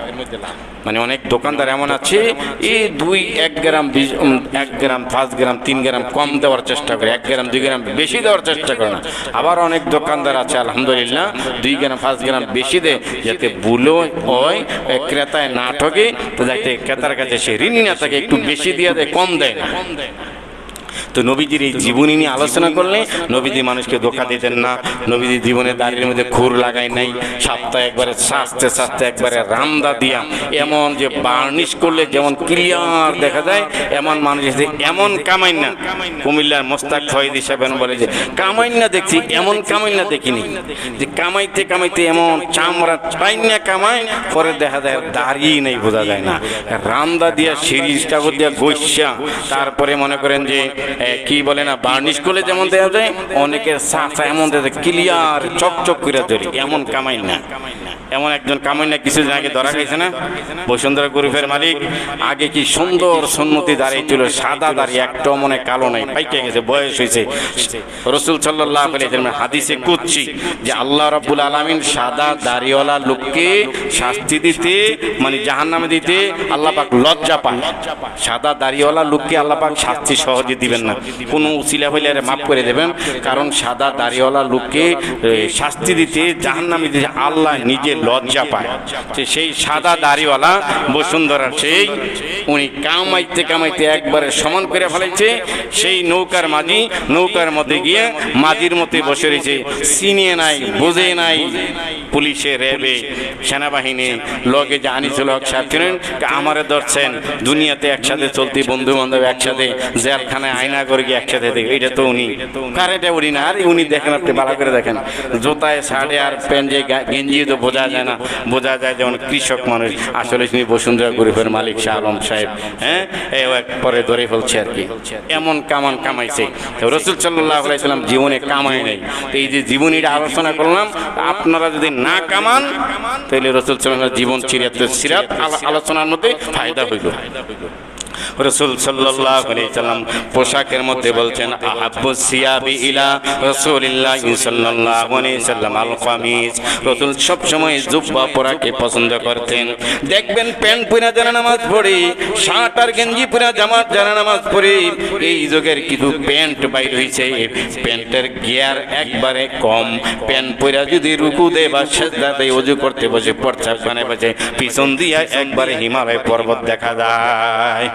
মানে অনেক দোকানদার এমন আছে এই 1 গ্রাম 1 গ্রাম 5 গ্রাম 3 গ্রাম কম দেওয়ার চেষ্টা করে, 1 গ্রাম 2 গ্রাম বেশি দেওয়ার চেষ্টা করে না। আবার অনেক দোকানদার আছে আলহামদুলিল্লাহ 2 গ্রাম 5 গ্রাম বেশি দেয়, যাতে ভুলও হয় ক্রেতায় না ঠকে, তো যাতে ক্রেতার কাছে সে ঋণী না থাকে, একটু বেশি দিয়ে দেয়, কম দেয় না। তো নবীজির এই জীবনী নিয়ে আলোচনা করলে নবীজি মানুষকে ধোঁকা দিতেন না। নবীজি জীবনে দাঁড়িয়ে মধ্যে খুর লাগাই নাই, সপ্তাহে একবারে সাজতে সাজতে একবারে রামদা দিয়া, এমন যে বার্নিশ করলে যেমন ক্লিয়ার দেখা যায় এমন মানুষ আছে, এমন কামাই না। কুমিল্লার মোস্তাক ফয়েদ হিসাবে বলে যে কামাই না দেখছি, এমন কামাই না দেখিনি, যে কামাইতে কামাইতে এমন চামড়া টাইনা কামায়, পরে দেখা যায় দাঁড়িয়ে নেই, বোঝা যায় না। রামদা দিয়া সিরিজ কাগজ দিয়া গৈসা, তারপরে মনে করেন যে কি বলে না বার্নিশ করলে যেমন দেওয়া যায়, অনেকের সাঁচা এমন দেওয়া যায় ক্লিয়ার চকচক করে ধরি, এমন কামাই না। এমন একজন কামাই না কিছুদিন আগে ধরা গেছে না, বসুন্ধরা গ্রুপের মালিক। আগে কি সুন্দর সুন্নতি দাঁড়িয়ে ছিল, সাদা দাড়ি, একটাও মনে কালো নাই, পাইকে গেছে, বয়স হয়েছে। রাসূল সাল্লাল্লাহু আলাইহি ওয়াসাল্লাম হাদিসে কুদসি যে আল্লাহ রাব্বুল আলামিন সাদা দাড়িওয়ালা লোককে শাস্তি দিতে, মানে জাহান্নামে দিতে আল্লাহ পাক লজ্জা পান। সাদা দাড়িওয়ালা লোককে আল্লাহ পাক শাস্তি সহজে দিবেন না, কোনো উসিলা হইলে মাফ করে দেবেন। কারণ সাদা দাড়িওয়ালা লোককে শাস্তি দিতে জাহান্নামে দিতে আল্লাহ নিজে লজ্জা পায়। সেই সাদা দাড়িওয়ালা বসুন্ধরার সেই উনি কামাইতে কামাইতে একবারে সমান করে ফেলাইছে। সেই নৌকার মাঝি নৌকার মধ্যে গিয়ে মাঝির মধ্যে বসে রয়েছে, চিনিয়ে নাই, বুঝে নাই। পুলিশে, র্যাবে, সেনাবাহিনী লগে যে আনিসুল হক সাহেব ছিলেন, আমারে ধরছেন, দুনিয়াতে একসাথে চলতি বন্ধু বান্ধব একসাথে জেলখানায় আয়না করে গিয়ে একসাথে দেখে, এটা তো উনি কারেন্টে উনি না। আর উনি দেখেন, আপনি ভালো করে দেখেন, জুতায় শার্টে আর প্যান্টে গেঞ্জি তো বোঝা যায় না, বোঝা যায় যেমন কৃষক মানুষ। আসলে তিনি বসুন্ধরা গ্রুপের মালিক শাহ আলম সাহেব। হ্যাঁ, পরে ধরে ফেলছে আর কি, এমন কামান কামাইছে। রাসূল সাল্লাল্লাহু আলাইহি ওয়াসাল্লাম জীবনে কামাই নাই। তো এই যে জীবনীটা আলোচনা করলাম, আপনারা যদি না কামান তাহলে রাসূল সাল্লাল্লাহু আলাইহি জীবন সিরাত আলোচনার মধ্যে ফায়দা হইল। রাসূল সাল্লাল্লাহু আলাইহি ওয়াসাল্লাম পোশাকের মধ্যে বলছেন আহাব্বুস সিয়াবি ইলা রাসূলিল্লাহি সাল্লাল্লাহু আলাইহি ওয়াসাল্লাম আল কামিজ। রাসূল সব সময় জুব্বা পরাকে পছন্দ করতেন। দেখবেন প্যান্ট পরে যারা নামাজ পড়ে, শার্ট আর গেঞ্জি পরে জামাত যারা নামাজ পড়ে, এই যুগের কিছু প্যান্ট বাইর হইছে, প্যান্টের গিয়ার একবারে কম। প্যান্ট পরে যদি রুকু দেয় বা সিজদা দেয়, ওযু করতে বসে, প্রস্রাব পানে বসে, পিছন দিয়ে একবারে হিমালয় পর্বত দেখা যায়।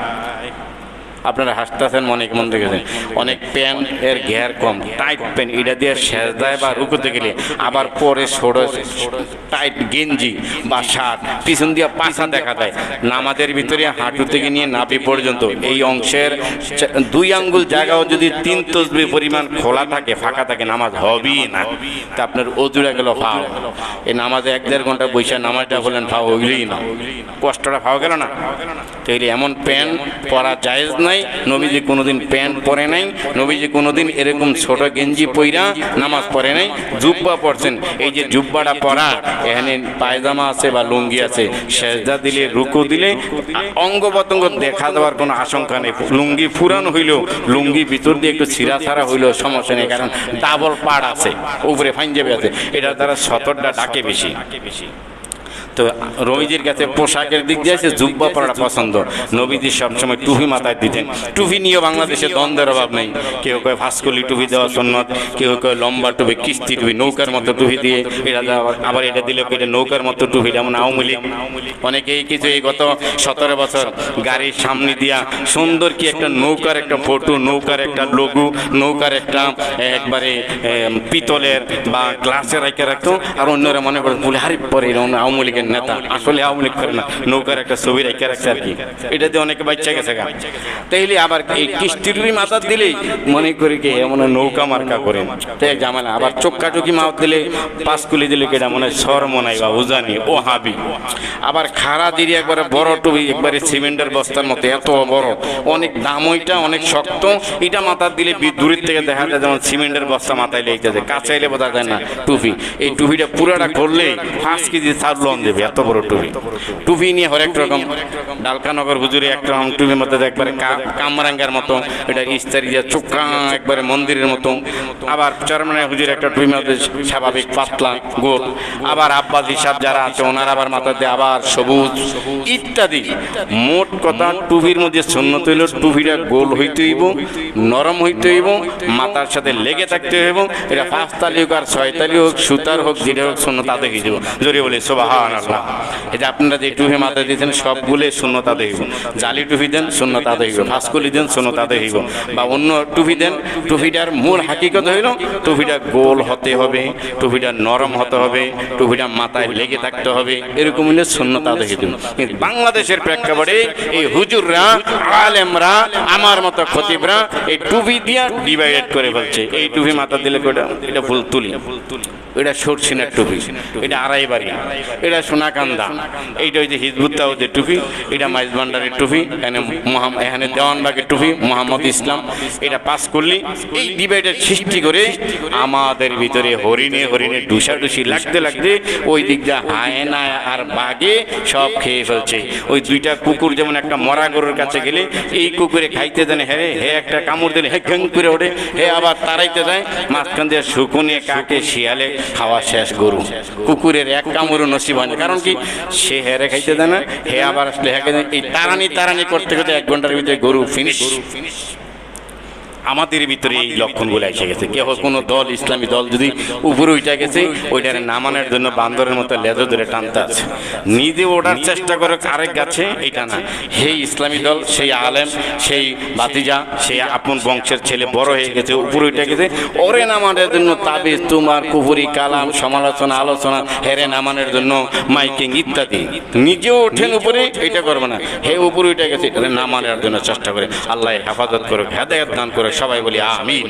আপনারা হাসতেছেন, মন দেখেছেন অনেক প্যান্ট এর ঘের কম, টাইট প্যান্ট, এটা দিয়ে সেজদায় বা রুকুতে গেলে আবার পরে ছোট টাইট গেঞ্জি বা শার্ট, পিছন দিয়ে পাছা দেখা যায়। নামাজের ভিতরে হাঁটু থেকে নিয়ে নাভি পর্যন্ত এই অংশের 2 আঙ্গুল জায়গাও যদি 3 তসবিহ পরিমাণ খোলা থাকে, ফাঁকা থাকে, নামাজ হবেই না। তা আপনার ওজুরা গেল ফাও। এই নামাজে 1-1.5 ঘন্টা বসে নামাজটা বললেন ফাও হইলেই না, কষ্টটা ফাও গেল না। তো এমন প্যান্ট পরা জায়েজ নাই। নবীজি কোনোদিন প্যান্ট পরে নাই, নবীজি কোনোদিন এরকম ছোট গেঞ্জি পইরা নামাজ পড়ে নাই, জুব্বা পরছেন। এই যে জুব্বাটা পরা, এখানে পায়জামা আছে বা লুঙ্গি আছে, সেজদা দিলে, রুকু দিলে অঙ্গ প্রত্যঙ্গ দেখা দেওয়ার কোনো আশঙ্কা নেই। লুঙ্গি ফুরানো হইলেও, লুঙ্গি ভিতর দিয়ে একটু ছিঁড়া ছাড়া হইলেও সমস্যা নেই, কারণ ডাবল পাড় আছে, উপরে পাঞ্জাবি আছে, এটা তারা সতরটা ডাকে বেশি। তো নবীজির কাছে পোশাকের দিক দিয়ে আছে জুব্বা পরাটা পছন্দ। নবীজি সবসময় টুপি মাথায় দিতেন। টুপি নিয়ে বাংলাদেশে দ্বন্দ্বের অভাব নেই। কেউ কয় ভাস্কলি টুপি দেওয়া সুন্নত, কেউ কয় লম্বা টুপি, কিস্তি টুপি, নৌকার মতো টুপি দিয়ে এটা দেওয়া, আবার এটা দিলে এটা নৌকার মতো টুপি, যেমন আওয়ামী লীগ অনেকেই কিছু এই গত 17 বছর গাড়ির সামনে দিয়া সুন্দর কি একটা নৌকার একটা ফটো, নৌকার একটা লোগো, নৌকার একটা একবারে পিতলের বা গ্লাসে রেখে রাখতো, আর অন্যরা মনে করে বলে হারি পরে আওয়ামী লীগের নেতা, আসলে আওয়ামী লীগ করে না, নৌকার একটা ছবি রেখে রাখছে আর কি, এটা দিয়ে অনেকে বাচ্চা গেছে গা। তাইলে আবার এই কিস্তির মাথা দিলেই মনে করি কি এমন নৌকা মার্কা করেন, তাই জামানা। আবার চোক্কাটুকি মাথা দিলে পাঁচকুলি দিলে কেটা মনে হয় সরমনাই বা উজানি ও হাবি। আবার খাড়া দিলে একবারে বড় টুবি, একবারে সিমেন্টের বস্তার মতো এত বড়, অনেক দাম, ওইটা অনেক শক্ত, এটা মাথা দিলে দূরের থেকে দেখা যায় যেমন সিমেন্টের বস্তা মাথায় লেগে যায়, কাছে এলে বোঝা যায় না টুপি। এই টুপিটা পুরাটা করলে 5 কেজি চাল লোন দেবে, এত বড় টুপি। টুপি নিয়ে হরেক রকম, ডালকানগর হুজুরে একটা রকম টুপির মধ্যে একবারে কামরাঙ্গার মতো, এটা ইস্তারি দিয়ে চোখা একবারে মন্দিরের মতো। আবার চরমনাই হুজুর একটা টুপির মধ্যে স্বাভাবিক পাতলা গোল। আবার আব্বাস হিসাব যারা আছে ওনার আবার মাথাতে আবার সবুজ ইত্যাদি। মোট কথা টুপির মধ্যে সুন্নত হইল টুপিটা গোল হইতে হইব, নরম হইতে হইব, মাথার সাথে লেগে থাকতে হইব। এটা 5 তালি হোক আর 6 তালি হোক, সুতার হোক, যেটা হোক, সুন্নত আদায় হয়ে যাব। জোরে বলে সুবহানাল্লাহ। এই যে আপনারা যে টুপি মাথায় দিয়েছেন সবগুলো সুন্নত আদায় হইব। জালি টুপি দেন সুন্নত আদায় হইব, ফাঁসকলি দেন সুন্নত আদায় হইব, বা অন্য টুপি দেন, টুপিটার মূল হাকিকত হইল টুপিটা গোল হতে হবে, টুপিটা নরম হতে হবে, টুপিটা মাথায় লেগে থাকতে হবে, এরকম হইলে সুন্নত আদায় হইব। কিন্তু বাংলাদেশের প্রেক্ষাপটে এই হুজুররা, আলেমরা, আমার মতো খতিবরা এই টুপি দিয়া ডিভাইড করে ফেলছে। এই টুপি মাথা দিলে এটা ফুল তুলি, এটা সরসিনার টুপি, এটা আড়াইবাড়ি, এটা সোনাকান্দা, এইটা ওই যে হিজবুত তাওহীদের টুপি, এটা মাইজ ভান্ডারের টুপি, এখানে দেওয়ানবাগের টুপি, মোহাম্মদ ইসলাম, এটা পাস করলি। এই ডিভাইডের সৃষ্টি করে আমাদের ভিতরে হরিণে হরিণে ডুসাডুসি লাগতে লাগতে ওই দিক দিয়ে হায়না আর বাঘে সব খেয়ে ফেলছে। ওই দুইটা কুকুর যেমন একটা মরা গরুর কাছে গেলে এই কুকুরে খাইতে দেন, হ্যাঁ হে একটা কামড় দিলে হে ঘেং করে ওঠে, হে আবার তাড়াইতে যায়, মাঝখান দিয়ে শুকুনে কাকে শিয়ালে খাওয়া শেষ গরু। কুকুরের এক কামড়ও নসিব হয় না, কারণ কি সে হেরে খাইতে দেয় না, হে আবার আসলে এই তারানি করতে করতে 1 ঘন্টার ভিতরে গরু ফিনিশ। আমাদের ভিতরে এই লক্ষণগুলো এসে গেছে। কেউ কোনো দল, ইসলামী দল যদি উপরে উঠে গেছে, ওইটারে নামানোর জন্য বান্দরের মতো লেজো ধরে টানতে আছে, নিজে ওঠার চেষ্টা করে আরেক গাছে, এটা না। সেই ইসলামী দল, সেই আলেম, সেই বাতিজা, সেই আপন বংশের ছেলে বড় হয়ে গেছে, উপরে উঠে গেছে, ওরে নামানোর জন্য তাবিজ, তোমার কুফরি কালাম, সমালোচনা, আলোচনা, হেরে নামানোর জন্য মাইকিং ইত্যাদি। নিজেও ওঠেন উপরে, এটা করবে না, হে উপরে উঠে গেছে, এটা নামানোর জন্য চেষ্টা করে। আল্লাহ হেফাজত করে, হেদায়েত দান করে, সবাই বলি আমিন।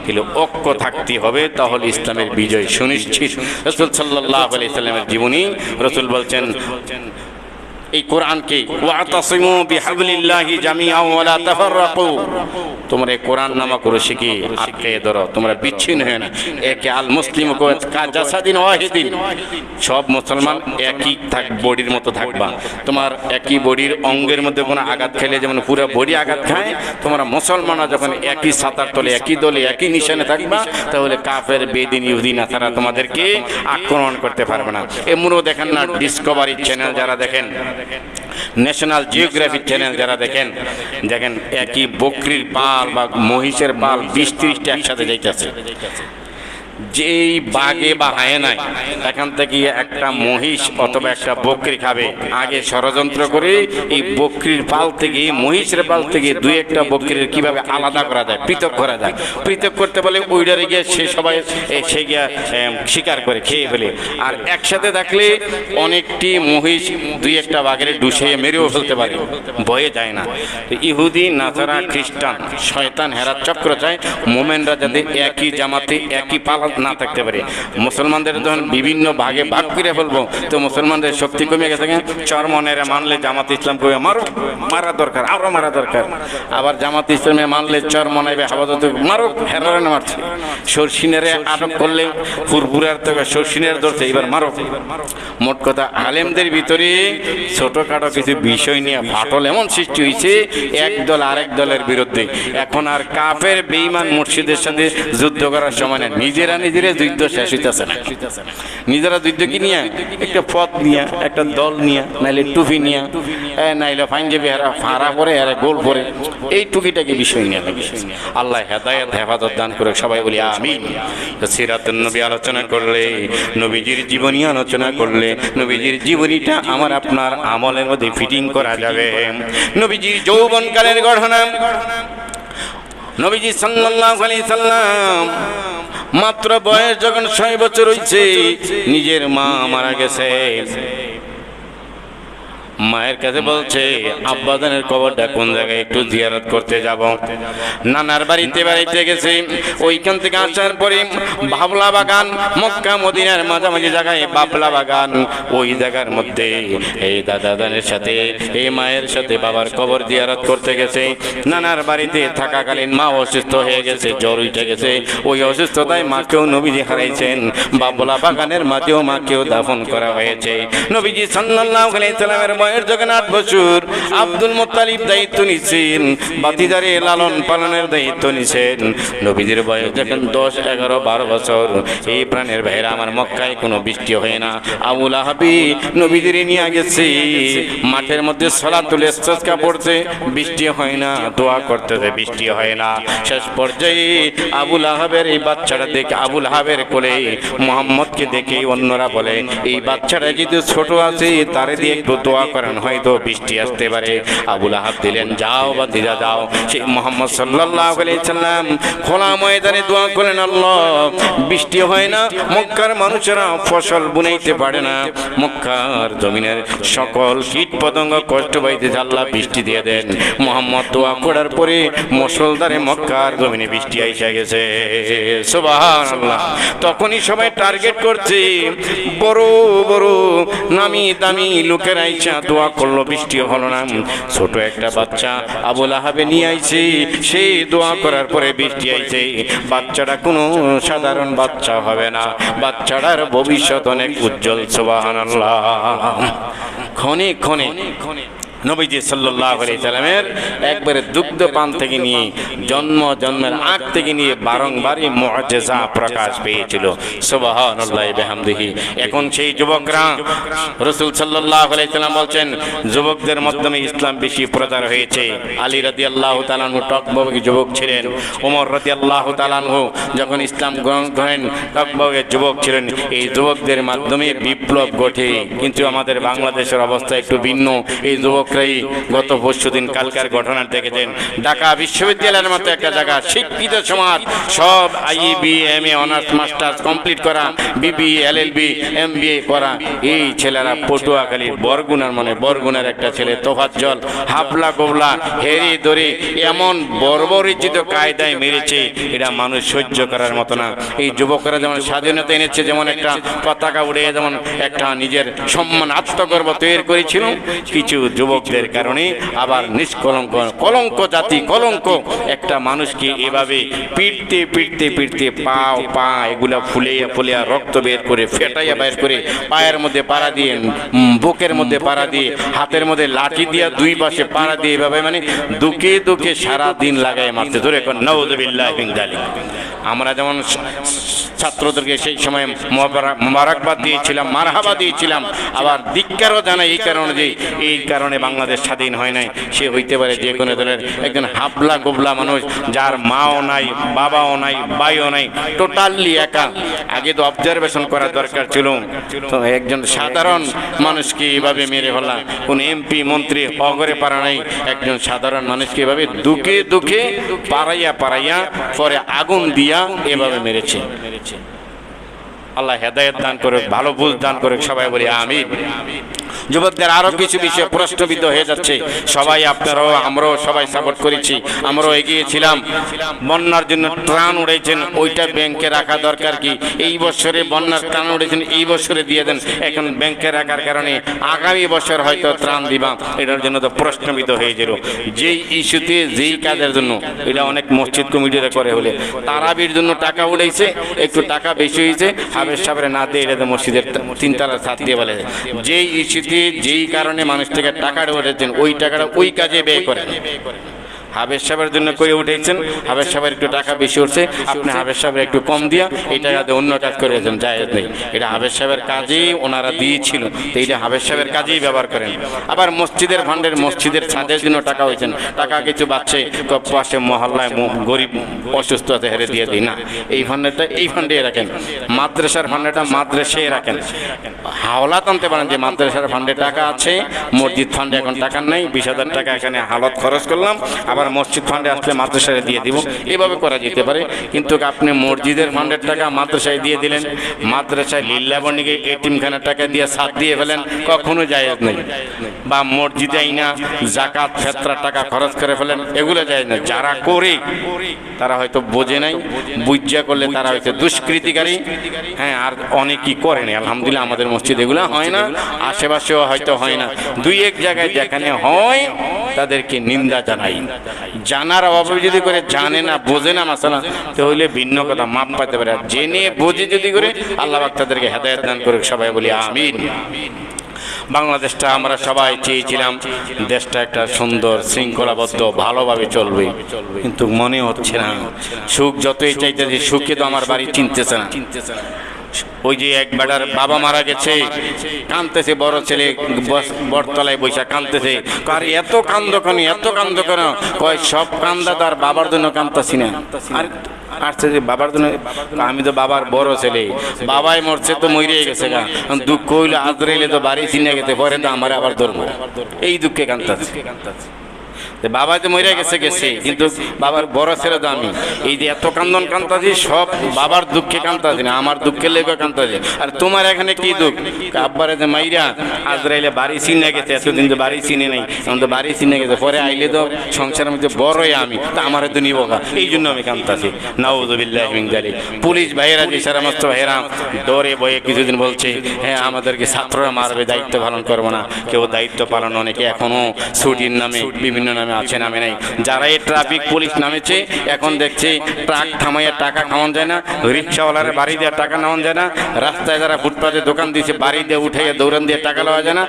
কিন্তু ঐক্য থাকতে হবে, তাহলে ইসলামের বিজয় সুনিশ্চিত। রাসূল সাল্লাল্লাহু আলাইহি সাল্লামের জীবনী, রাসূল বলছেন এই কোরআনকে, ওয়াতাসিমু বিহাবলিল্লাহি জামিআন ওয়া লা তাফাররাকু, তোমরা এই কোরআন নামক রশিকে আটকে ধরো, তোমরা বিচ্ছিন্ন হয়ে না। একে আল মুসলিম কাজাসাদিন ওয়াহিদিন, সব মুসলমান একই বডির মতো থাকবা। তোমার একই বডির অঙ্গের মধ্যে কোনো আঘাত খেলে যেমন পুরো বডি আঘাত খায়, তোমরা মুসলমানরা যখন একই ছাতার তলে, একই দলে, একই নিশানে থাকবা, তাহলে কাফের, বেদিন, ইহুদি, নাসারা তোমাদেরকে আক্রমণ করতে পারবে না। এমনও দেখেন না, ডিসকভারি চ্যানেল যারা দেখেন, ন্যাশনাল জিওগ্রাফি চ্যানেল যারা দেখেন, দেখেন একই বকরির পাল বা মহিষের পাল 20-30টা একসাথে যাইতেছে। যেই বাঘে বা হায়নায় এখান থেকে একটা মহিষ অথবা একটা বকরি খাবে, আগে ষড়যন্ত্র করে এই বকরির পাল থেকে, মহিষের পাল থেকে 2-1টা বকরির কিভাবে আলাদা করা যায়, পৃথক করা যায়। পৃথক করতে বলে ওইটারে গিয়ে সে সবাই সে গিয়া শিকার করে খেয়ে ফেলে। আর একসাথে থাকলে অনেকটি মহিষ 2-1টা বাঘের ডুসে মেরেও ফেলতে পারে, ভয়ে যায় না। ইহুদি, নাসারা, খ্রিস্টান, শয়তান হেরাত চক্র চায় মোমেনরা যাতে একই জামাতে, একই পাল না থাকতে পারে। মুসলমানদের যখন বিভিন্ন ভাগে ভাগ করে ফেলবো, তো মুসলমানদের শক্তি কমে গেছে। চরমনের মানলে জামাত ইসলাম কমে মারা দরকার, আরো মারা দরকার। আবার জামাত ইসলামে মানলে চরমনাইবে হাফাজত মারো, হেরারে মারছে। সরসিনারে আটক করলে ফুরফুরার থেকে সরসিনার ধরছে, এবার মারো। মোট কথা আলেমদের ভিতরে ছোটখাটো কিছু বিষয় নিয়ে ফাটল এমন সৃষ্টি হয়েছে, এক দল আরেক দলের বিরুদ্ধে। এখন আর কাফের বেঈমান মুর্শিদের সাথে যুদ্ধ করার সময় না, নিজেরা যুদ্ধ শেষ হইতেছে না। নিজেরা যুদ্ধ কি নিয়ে, একটা পথ নিয়ে, একটা দল নিয়ে, নাইলে টুপি নিয়ে, নাইলে পাঞ্জাবি ফাড়া পরে আর গোল পরে, এই টুকিটাকে বিষয় নিয়ে। আল্লাহ হেদায়েত হেফাজত দান করে, সবাই বলি আমিন। সিরাতুন নবী আলোচনা করলে, নবীজির জীবনী আলোচনা করলে, নবীজির জীবনীটা আমার আপনার আমলের মধ্যে ফিটিং করা যাবে। নবীজির যৌবনকালের ঘটনা, নবীজি সাল্লাল্লাহু আলাইহি সাল্লাম মাত্র বয়স যখন 6 বছর হয়েছে, নিজের মা মারা গেছে। মায়ের কাছে বলছে আব্বাজানের কবরটা কোন জায়গায় একটু জিয়ারত করতে যাব। নানার বাড়িতে বাড়িতে গেছে, ওইখান থেকে আসার পরে বাবলা বাগান, মক্কা মদিনার মাঝামাঝি জায়গায় বাবলা বাগান, ওই জায়গার মধ্যে এই দাদাদানের সাথে এই মায়ের সাথে বাবার কবর জিয়ারত করতে গেছে। নানার বাড়িতে থাকাকালীন মা অসুস্থ হয়ে গেছে, জ্বর উঠে গেছে। ওই অসুস্থতায় মাকেও নবীজি হারাইছেন, বাবলা বাগানের মাঝেও মাকেও দাফন করা হয়েছে। নবীজি সাল্লাল্লাহু আলাইহি সাল্লামের বয়স যখন 8 বছর, আব্দুল মুত্তালিব দায়িত্ব নিছেন, বাতিজারে লালন পালনের দায়িত্ব নিছেন। নবীজির বয়স যখন 10, 11, 12 বছর, এই প্রাণের ভাইরা আমার মক্কায় কোনো বৃষ্টি হয় না। আবু লাহাবি নবীজিরে নিয়ে গেছে, মাঠের মধ্যে সালাতুল ইস্তিসকা পড়ছে, বৃষ্টি হয় না, দোয়া করতেছে, বৃষ্টি হয় না। শেষ পর্যায়ে আবু লাহাবের এই বাচ্চাটা দেখে, আবু লাহাবের কোলে মুহাম্মদকে দেখে অন্যরা বলে এই বাচ্চাটা যদি ছোট আছে তারে দিয়ে একটু দোয়া করেন, হয়তো বৃষ্টি আসতে পারে। আবু লাহাব দিলেন, যাও বাতিজা যাও। সেই মুহাম্মদ সাল্লাল্লাহু আলাইহি সাল্লাম খোলা ময়দানে দোয়া করেন, আল্লাহ বৃষ্টি হয় না, মক্কার মানুষেরা ফসল বুনাইতে পারে না, মক্কার জমিনের সকল কীট পতঙ্গ কষ্ট পাইতে, আল্লাহ বৃষ্টি দিয়ে দেন। মুহাম্মদ দোয়া করার পরে মুষলধারে মক্কার জমিনে বৃষ্টি আইসা গেছে। সুবহানাল্লাহ। তখনই সবাই টার্গেট করছে, বড় বড় নামি দামি লোকের আইসা দোয়া করলো, বৃষ্টি হলো না। ছোট একটা বাচ্চা আবু লাহাবে নিয়ে আইছে, সেই দোয়া করার পরে বৃষ্টি আইছে। বাচ্চাটা কোনো সাধারণ বাচ্চা হবে না, বাচ্চাটার ভবিষ্যৎ অনেক উজ্জ্বল। সুবহানাল্লাহ। ক্ষণে ক্ষণে নবীজি সাল্লাল্লাহু আলাইহি সাল্লামের একবারে দুগ্ধ পান থেকে নিয়ে জন্মের আগ থেকে নিয়ে বারংবারই মুআজিজা প্রকাশ পেয়েছিল। সুবহানাল্লাহি বিহামদিহি। এখন সেই যুবকরা, রাসূল সাল্লাল্লাহু আলাইহি সাল্লাম বলছেন, যুবকদের মাধ্যমে ইসলাম বেশি প্রচার হয়েছে। আলী রাদিয়াল্লাহু তাআলা আনহু টকবগে যুবক ছিলেন, ওমর রাদিয়াল্লাহু তাআলা আনহু যখন ইসলাম গ্রহণ করেন টকবগে যুবক ছিলেন। এই যুবকদের মাধ্যমে বিপ্লব ঘটে। কিন্তু আমাদের বাংলাদেশের অবস্থা একটু ভিন্ন। এই যুবক গত পরশুদিন কালকার ঘটনা দেখেছেন, ঢাকা বিশ্ববিদ্যালয়ের মতো একটা জায়গা, শিক্ষিত সমাজ, সব IB MA honours masters complete করা, বিবি এলএলবি এমবিএ করা, এই ছেলেরা পটুয়াখালীর বরগুনার একটা ছেলে তোফাজ্জল হাবলা গোবলা হেরি ধরে এমন বর্বরিচিত কায়দায় মেরেছে, এটা মানুষ সহ্য করার মতো না। এই যুবকরা যেমন স্বাধীনতা এনেছে, যেমন একটা পতাকা উড়ে, যেমন একটা নিজের সম্মান আত্মগর্ব তৈরি করেছিল, কিছু যুবকদের কারণে আবার নিষ্কলঙ্ক কলঙ্ক জাতি, কলঙ্ক একটা মানুষকে এভাবে পিটতে পিটতে পিটতে পা এগুলা ফুলিয়া রক্ত বের করে, ফেটাইয়া বের করে, পায়ের মধ্যে পাড়া দিয়ে, বুকের মধ্যে পাড়া দিয়ে, হাতের মধ্যে লাঠি দিয়ে দুই পাশে পাড়া দিয়ে, এভাবে মানে দুকে দুকে সারা দিন লাগায় মারতে। ধরে এখন নাউযুবিল্লাহি মিন যালিক। আমরা যেমন ছাত্রদেরকে সেই সময় মোবারকবাদ দিয়েছিলাম, মারহাবা দিয়েছিলাম, আবার ধিক্কারও জানাই এই কারণে যে এই কারণে বাংলাদেশ স্বাধীন হয় নাই। সে হইতে পারে যে কোনো দলের একজন হাবলা গোবলা মানুষ, যার মাও নাই, বাবাও নাই, ভাইও নাই, টোটালি একা। আগে তো অবজারভেশন করার দরকার ছিল। তো একজন সাধারণ মানুষকে এভাবে মেরে ফেলা, কোন এমপি মন্ত্রী অগরে পারা নাই, একজন সাধারণ মানুষকে এভাবে দুকে দুকে পাড়াইয়া পরে আগুন দিয়া এভাবে মেরেছে। আল্লাহ হেদায়েত দান করুক, ভালো বুঝ দান করুক, সবাই বলি আমিন। যুবকদের আরো কিছু বিষয়ে প্রশ্নবিদ্ধ হয়ে যাচ্ছে। সবাই আপনারাও আমরাও সবাই সাপোর্ট করেছি, আমরাও এগিয়েছিলাম। বন্যার জন্য ত্রাণ উড়েছেন, ওইটা ব্যাংকে রাখা দরকার কি? এই বছরে বন্যার ত্রাণ উড়েছেন, এই বছরে দিয়ে দেন। এখন ব্যাংকে রাখার কারণে আগামী বছর হয়তো ত্রাণ দিবা, এটার জন্য তো প্রশ্নবিদ্ধ হয়ে যেল। যেই ইস্যুতে যেই কাজের জন্য, এটা অনেক মসজিদ কমিটিরা করে, হলে তারাবির জন্য টাকা উড়েছে, একটু টাকা বেশি হয়েছে, হাবের সাবরে না দিয়ে এটা মসজিদের 3 তলার ছাদ দিয়ে বলে। যেই ইস্যুতে যেই কারণে মানুষ থেকে টাকাটা উঠেছেন, ওই টাকাটা ওই কাজে ব্যয় করেন। হাবের সাহেবের জন্য করে উঠেছেন, হাবের সাহেবের একটু টাকা বেশি উঠছে, আপনি হাবের সাহেবের একটু কম দিয়া এই টাকাতে অন্য কাজ করেছেন, জায়েজ নেই। এটা হাবের সাহেবের কাজেই ওনারা দিয়েছিল, তো এইটা হাবের সাহেবের কাজেই ব্যবহার করেন। আবার মসজিদের ফান্ডের, মসজিদের ছাদের জন্য টাকা হয়েছেন, টাকা কিছু বাচ্চে পাশে মহল্লায় গরিব অসুস্থ আছে, হেরে দিয়ে দিই না, এই ফান্ডেরটা এই ফান্ডে রাখেন। মাদ্রাসার ফান্ডেটা মাদ্রাসায় রাখেন। হাওলাত আনতে পারেন যে মাদ্রাসার ফান্ডে টাকা আছে, মসজিদ ফান্ডে এখন টাকা নেই, 20,000 টাকা এখানে হালত খরচ করলাম, আবার আবার মসজিদ ফান্ডে আসলে মাদ্রাসায় দিয়ে দিব, এভাবে করা যেতে পারে। কিন্তু আপনি মসজিদের ফান্ডের টাকা মাদ্রাসায় দিয়ে দিলেন, মাদ্রাসায় লিল্লাবর্ণীকে এতিমখানার টাকা দিয়ে সাথ দিয়ে ফেলেন, কখনো জায়েজ নেই। বা মসজিদে আইনা জাকাত ফেতরা টাকা খরচ করে ফেলেন, এগুলো জায়েজ না। যারা করে তারা হয়তো বোঝে নাই, বুঝা করলে তারা হয়তো দুষ্কৃতিকারী। হ্যাঁ, আর অনেকেই করে না। আলহামদুলিল্লাহ আমাদের মসজিদ এগুলো হয় না, আশেপাশেও হয়তো হয় না। দুই এক জায়গায় যেখানে হয় তাদেরকে নিন্দা জানাই। জানার অভাবে যদি করে, জানে না বোঝে না মাসালা, তাহলে ভিন্ন কথা, মাপ পাইতে পারে। জেনে বোঝে যদি করে, আল্লাহ পাক তাদেরকে হেদায়েত দান করুক। সবাই বলি আমিন। বাংলাদেশটা আমরা সবাই চেয়েছিলাম দেশটা একটা সুন্দর শৃঙ্খলাবদ্ধ ভালোভাবে চলবে, কিন্তু মনে হচ্ছে না। সুখ যতই চাইতেছে, সুখে তো আমার বাড়ি চিনতেছে না। ওই যে এক বেটার বাবা মারা গেছে, কাঁদতেছে, বড় ছেলে বটতলায় বৈশা কাঁদতেছে। আর এত কান্দ কেন, এত কান্দ কেন? কয় সব কান্দা তার বাবার জন্য কাঁদতাছি না। আর আসছে যে বাবার জন্য, আমি তো বাবার বড় ছেলে, বাবাই মরছে তো মরে গেছে গা, দুঃখ হইলে আজরাইলে তো বাড়ি চিনে গেছে, পরে তো আমার আবার ধর্ম, এই দুঃখে কাঁদতাছি। বাবা তো মরে গেছে গেছে, কিন্তু বাবার বড় ছেলে তো আমি। এই যে এত কান্দন কান্তাছি, সব বাবার দুঃখে কান্তাছি না, আমার দুঃখের লেগে কান্তাছি। আর তোমার এখানে কি দুঃখ? আব্বারে যে মাইরা আজরাইলে বাড়ি চিনে গেছে, এতদিন তো বাড়ি চিনে নেই, এখন তো বাড়ি চিনে গেছে, পরে আইলে তো সংসারের মধ্যে বড়ই আমি, তা আমারে তো নিব গা, এই জন্য আমি কান্তাছি। নাউযুবিল্লাহি মিন যালিক। পুলিশ ভাইয়েরা যে সমস্ত ভাইয়েরা ডরে বয়ে কিছুদিন বলছে, হ্যাঁ আমাদেরকে ছাত্ররা মারবে, দায়িত্ব পালন করবো না। কেউ দায়িত্ব পালন, অনেকে এখনো ছুটির নামে বিভিন্ন নামে আছে, নামে নাই। যারা এই ট্রাফিক পুলিশ নামেছে, এখন দেখছে ট্রাক থামাইয়া টাকা খাওয়ান যায় না, রিক্সাওয়ালার বাড়ি দিয়ে টাকা নেওয়ান যায় না, রাস্তায় যারা ফুটপাতে দোকান দিয়েছে বাড়ি দিয়ে উঠাইয়া দৌড়ান দিয়ে টাকা লওয়া যায় না।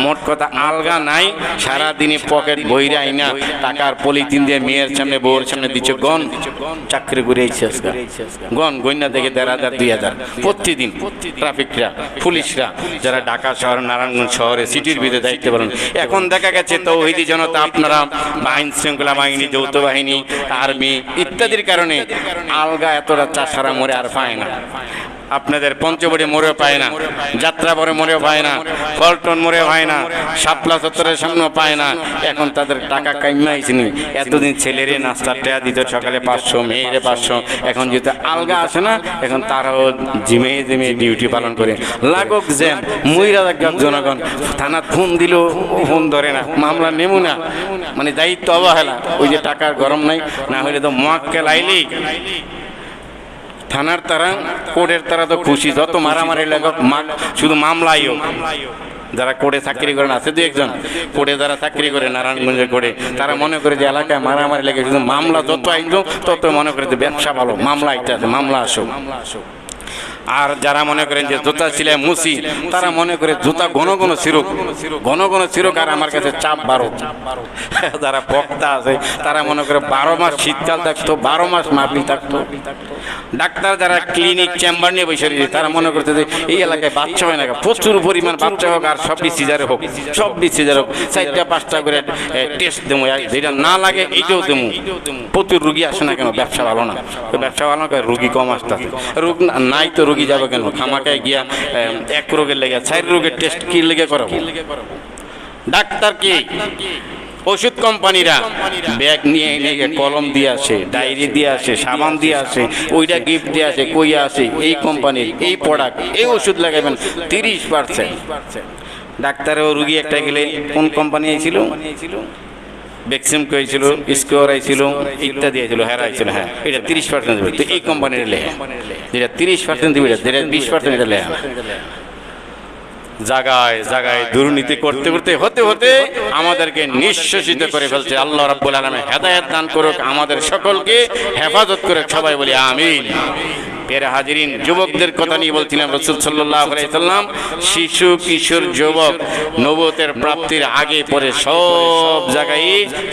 মোট কথা আলগা নাই, সারাদিনই পকেট বইরে আইনা টাকার পলিথিন দিয়ে মেয়ের সামনে বউর সামনে দিচ্ছে গন। চাকরি করে গন গন্যা দেখে 1,500 2,000 প্রতিদিন ট্রাফিকরা পুলিশরা, যারা ঢাকা শহর নারায়ণগঞ্জ শহরে সিটির ভিতরে দায়িত্ব পালন। এখন দেখা গেছে তৌহিদি জনতা, আপনারা আইন শৃঙ্খলা বাহিনী, যৌথ বাহিনী, আর্মি ইত্যাদির কারণে আলগা এতটা চাষারা মরে আর পায় না। আপনাদের পঞ্চবটি মরেও পায় না, যাত্রাপুরে মরেও পায় না, পল্টন মরেও পায় না, শাপলা চত্বরের সামনেও পায় না। এখন তাদের টাকা কাইমাইছিনি। এতদিন ছেলেরে নাস্তার টাকা দিত সকালে 500, মেয়েরে 500। এখন যেহেতু আলগা আসে না, এখন তারাও জিমে জিমে ডিউটি পালন করে। লাগুক জ্যাম, মহিলা জনগণ থানা ফোন দিল, ফোন ধরে না, মামলা নেমু না, মানে দায়িত্ব অবহেলা। ওই যে টাকার গরম নাই, না হলে তো মোয়াক্কেল আইলেই থানার তারা, কোর্টের তারা তো খুশি, যত মারামারি লাগুক, শুধু মামলাই হোক। যারা কোর্টে চাকরি করেন, আছে দু একজন কোর্টে যারা চাকরি করে নারায়ণগঞ্জে কোর্টে, তারা মনে করে যে এলাকায় মারামারি লেগে, শুধু মামলা যত আইলো তত মনে করে যে ব্যবসা ভালো, মামলা একটা আছে, মামলা আসুক। আর যারা মনে করেন যে জুতা ছিলে মুসি, তারা মনে করে জুতা ঘন ঘন ছিরুক, ঘন ঘন ছিরুক, আর আমার কাছে চাপ 12। যারা বক্তা আছে তারা মনে করে 12 মাস শীতকাল থাকতো, 12 মাস মাহফিল থাকতো। ডাক্তার যারা ক্লিনিক চেম্বার নিয়ে বসে রয়েছে, তারা মনে করতে যে এই এলাকায় বাচ্চা হয় না, প্রচুর পরিমাণ বাচ্চা হোক, আর সবই সিজারে হোক, সবই সিজারে হোক, 4টা 5টা করে টেস্ট দেবো, যেটা না লাগে এইটাও দেবো। প্রচুর রুগী আসে না কেন? ব্যবসা ভালো না, ব্যবসা ভালো না, রুগী কম আসতেছে। রোগ নাই তো রুগী যাবে কেন? খামাকায় গিয়া 1 রোগের লেগে 4 রোগের টেস্ট কি লেগে করাবো? ডাক্তার কি, ওষুধ কোম্পানিরা ব্যাগ নিয়ে নিয়ে কলম দিয়ে আসে, ডায়েরি দিয়ে আসে, সাবান দিয়ে আসে, ওইটা গিফট দিয়ে আসে, কইয়া আসে এই কোম্পানির এই প্রোডাক্ট, এই ওষুধ লাগাবেন 30%। ডাক্তারও রুগী একটা গেলে কোন কোম্পানি আইছিল, ভ্যাকসিন করেছিল, স্কোর আইছিল, ইত্যাদি আইছিল, হেরা আইছিল, হ্যাঁ এটা 30% দেবে। তো এই কোম্পানির লেখা, যেটা 30% দিবে, যেটা 20% এটা লেখা। জায়গায় জায়গায় দুর্নীতি করতে করতে হতে হতে আমাদেরকে নিঃশেষিত করে ফেলছে। আল্লাহ রাব্বুল আলামিন হেদায়েত দান করুক, আমাদের সকলকে হেফাজত করে, সবাই বলি আমিন। প্রিয় হাজিরিন, যুবকদের কথা নিয়ে বলছিলাম। রাসূল সাল্লাল্লাহু আলাইহি সাল্লাম শিশু, কিশোর, যুবক নবুয়তের প্রাপ্তির আগে পরে সব জায়গায়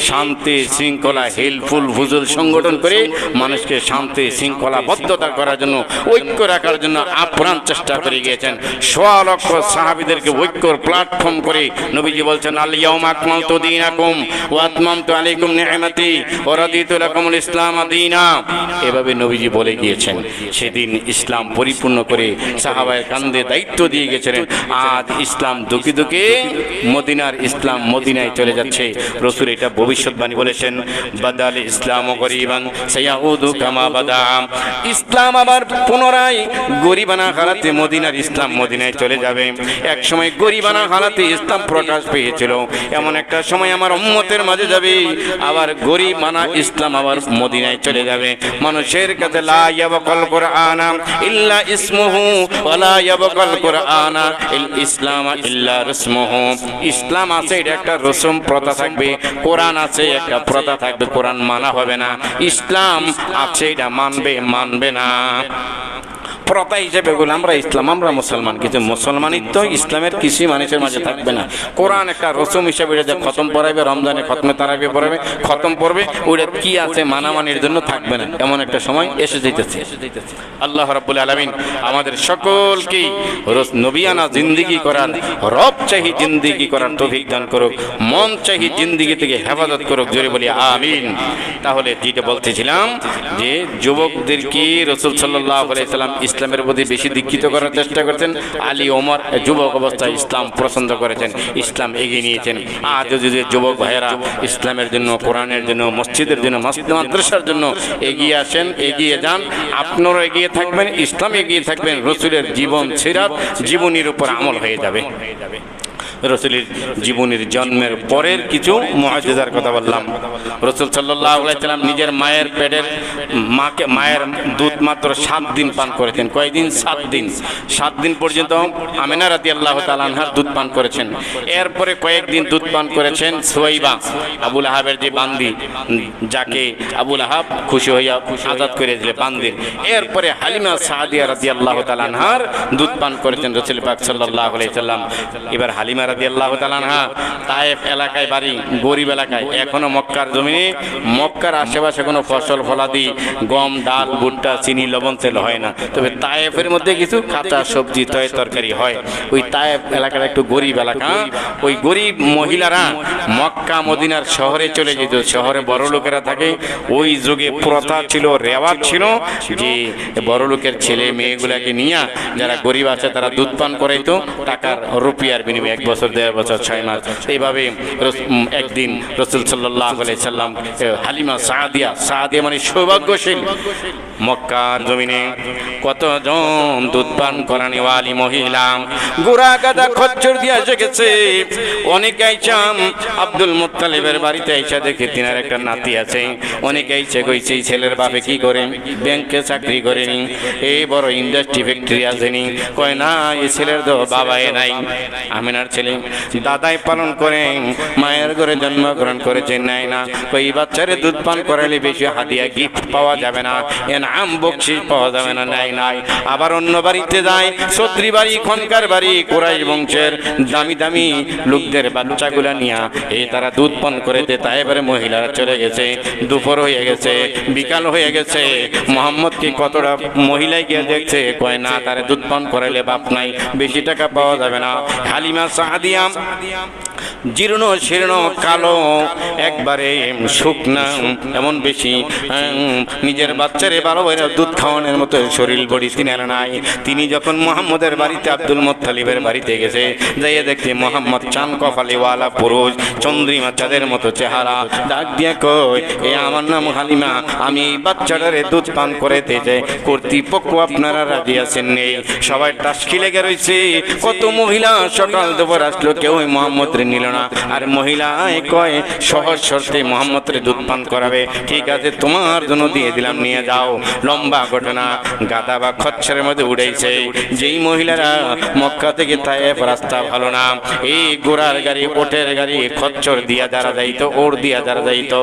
শান্তি শৃঙ্খলা, হেলফুল ফুজুল সংগঠন করে মানুষকে শান্তি শৃঙ্খলাবদ্ধতা করার জন্য, ঐক্য রাখার জন্য আপ্রাণ চেষ্টা করে গিয়েছেন। 1.5 লক্ষ সাহাবীদেরকে ঐক্যর প্ল্যাটফর্ম করে নবীজি বলছেন, আল ইয়াউমা আকমালতু দীনাকুম ওয়া আতমামতু আলাইকুম নি'মাতি ওয়া রাদিতু লাকুমুল ইসলাম দীনা। এভাবে নবীজি বলে গিয়েছেন। সেদিন ইসলাম পরিপূর্ণ করে সাহাবায়ের কাঁধে দায়িত্ব দিয়ে গেছিলেন। আজ ইসলাম দুঃখে দুঃখে মদিনার ইসলাম মদিনায় চলে যাচ্ছে। রসুল এটা ভবিষ্যৎবাণী বলেছেন, বাদাল ইসলাম গরিবান সায়াউদু কামা বাদা। ইসলাম আবার পুনরায় গরিবানা হালাতে মদিনার ইসলাম মদিনায় চলে যাবে। এক সময় গরিবানা হালাতে ইসলাম প্রকাশ পেয়েছিল, এমন একটা সময় আমার উম্মতের মাঝে যাবে আবার গরিবানা ইসলাম আবার মদিনায় চলে যাবে। মানুষের কাছে লা ইয়াবকাল কুরআন ইল্লা ইসমুহু ওয়া লা ইয়াবকাল কুরআন ইসলাম ইল্লা রসমুহু। ইসলাম আছে, এটা একটা রসম প্রথা থাকবে, কোরআন আছে একটা প্রথা থাকবে, কোরআন মানা হবে না। ইসলাম আছে, এটা মানবে না। প্রথা হিসেবে বলে আমরা ইসলাম, আমরা মুসলমান, কিন্তু মুসলমানিত্ব ইসলামের কিছু মানুষের মাঝে থাকবে না। কোরআন একটা রসম হিসেবে যে খতম পড়াইবে, রমজানে খতমে তারাবি পড়াবে, খতম পড়বে, ওটা কি আছে মানামানির জন্য থাকবে না, এমন একটা সময় এসে যেতেছে। আল্লাহ রাব্বুল আলামিন আমাদের সকলকে নবিয়ানা জিন্দিগি করার, রব চাহি জিন্দিগি করার তৌফিক দান করুক, মন চাহি জিন্দিগি থেকে হেফাজত করুক, জোরে বলি আমিন। তাহলে যেটা বলতেছিলাম যে যুবকদেরকে রাসূল সাল্লাল্লাহু আলাইহি সাল্লাম ইসলামের প্রতি বেশি দীক্ষিত করার চেষ্টা করতেন। আলী ওমর যুবক অবস্থায় ইসলাম পছন্দ করেছেন, ইসলাম এগিয়ে নিয়েছেন। আজ যদি যুবক ভাইয়েরা ইসলামের জন্য, কোরআনের জন্য, মসজিদের জন্য, মাদ্রাসার জন্য এগিয়ে আসেন, এগিয়ে যান, আপনারাও এগিয়ে থাকবেন, ইসলাম এগিয়ে থাকবেন, রাসূলের জীবন সিরাত জীবনীর উপর আমল হয়ে যাবে। রাসূলের জীবনের জন্মের পরের কিছু মুআজিজার কথা বললাম। রাসূল সাল্লাল্লাহু আলাইহি সাল্লাম নিজের মায়ের পেটের মায়ের দুধ মাত্র 7 দিন পান করেছেন। কয়দিন? 7 দিন। 7 দিন পর্যন্ত আমিনা রাদিয়াল্লাহু তাআলা আনহার দুধ পান করেছেন। এরপরে কয়েকদিন দুধ পান করেছেন সুয়াইবা, আবু লাহাবের যে বান্দি, যাকে আবু লাহাব খুশি হইয়া আজাদ করে দিলে বান্দির। এরপরে হালিমা সাদিয়া রাদিয়াল্লাহু তাআলা আনহার দুধ পান করেছেন রাসূল পাক সাল্লাল্লাহু আলাইহি সাল্লাম। এবার হালিমা রাদিয়াল্লাহু তাআলা আনহা তায়েফ এলাকায় বাড়ি, গরিব এলাকায়, এখনো মক্কার জমিনে, মক্কার আশেপাশে কোনো ফসল ফলাদি, গম, ডাল, ভুট্টা, চিনি, লবণ, তেল হয় না। তবে তায়েফের মধ্যে কিছু কাঁচা সবজি, তরকারি হয়। ওই তায়েফ এলাকাটা একটু গরিব এলাকা। ওই গরিব মহিলারা মক্কা মদিনার শহরে চলে যেত। শহরে বড় লোকেরা থাকে। ওই যুগে প্রথা ছিল, রেওয়াজ ছিল যে বড় লোকের ছেলে মেয়েগুলাকে নিয়ে যারা গরিব আছে তারা দুধ পান করাইতো টাকার, রুপিয়ার বিনিময়ে, 1 বছর, 1.5 বছর, 6 মাস। এইভাবে একদিন রাসূল সাল্লাল্লাহু আলাইহি সাল্লাম হালিমা সাদিয়া মানে সৌভাগ্যশীল, মক্কার জমিনে কতজন দুধ পান করানিওয়ালি মহিলা, গোরা গাদা খচ্চর দিয়ে এসে গেছে। অনেকে আইসাম আব্দুল মুত্তালিবের বাড়িতে আইসা দেখে তিনার একটা নাতি আছে। অনেকে আইসে কইছে ছেলের বাপে কি করে, ব্যাংকে চাকরি করেনি, এই বড় ইন্ডাস্ট্রি ফ্যাক্টরি আসেনি। কয় না, এই ছেলের তো বাবাই নাই। আমিনার ছেলে দাদাই পালন করে, মায়ের ঘরে জন্মগ্রহণ করেছে, নেয় না। কই বাচ্চারে দুধ পান করালে বেশি হাদিয়া গিফট পাওয়া যাবে না, এনাম বকশিশ পাওয়া যাবে না, নাই। আবার অন্য বাড়িতে যায়, ছত্রী বাড়ি, খনকার বাড়ি, কুরাইশ বংশের দামি দামি লোকদের বাচ্চাগুলা নিয়ে এই তারা দুধ পান করে দেয়। তাই এবারে মহিলারা চলে গেছে, দুপুর হয়ে গেছে, বিকাল হয়ে গেছে। মোহাম্মদকে কতটা মহিলায় গিয়ে দেখছে, কয় না, তারে দুধ পান করাইলে বাপ নাই, বেশি টাকা পাওয়া যাবে না। হালিমা সাদিয়া জীর্ণ শীর্ণ, কালো, একবারে শুকনা, এমন বেশি নিজের বাচ্চারে 12 বছর দুধ খাওয়ানোর মতো শরীর বডি তিনার নাই। তিনি যখন মোহাম্মদের বাড়িতে, আব্দুল মুত্তালিবের বাড়িতে গেছে, যাইয়ে দেখতে মোহাম্মদ চান কপালিওয়ালা পুরুষ, চন্দ্রিমা চাঁদের মতো চেহারা। ডাক দিয়ে কই, এ আমার নাম হালিমা, আমি এই বাচ্চাটারে দুধ পান করাইতে চাই, কর্তৃপক্ষ আপনারা রাজি আছেন? নেই। সবাই টাস্কি লেগে রয়েছে। কত মহিলা সকাল দুপুর আসলো, কেউ মোহাম্মদ নিল না। আর মহিলা কয় সহজ শর্তে মোহাম্মদের দুধ পান করাবে। ঠিক আছে, তোমার জন্য দিয়ে দিলাম, নিয়ে যাও। লম্বা ঘটনা, গাদা বা খচ্চরের মধ্যে উড়াইছে। যেই মহিলারা মক্কা থেকে তায়েফ, রাস্তা ভালো না, এই ঘোড়ার গাড়ি, ওটের গাড়ি, খচ্চর দিয়া যারা যাইতো, ওর দিয়া যারা যাইতো,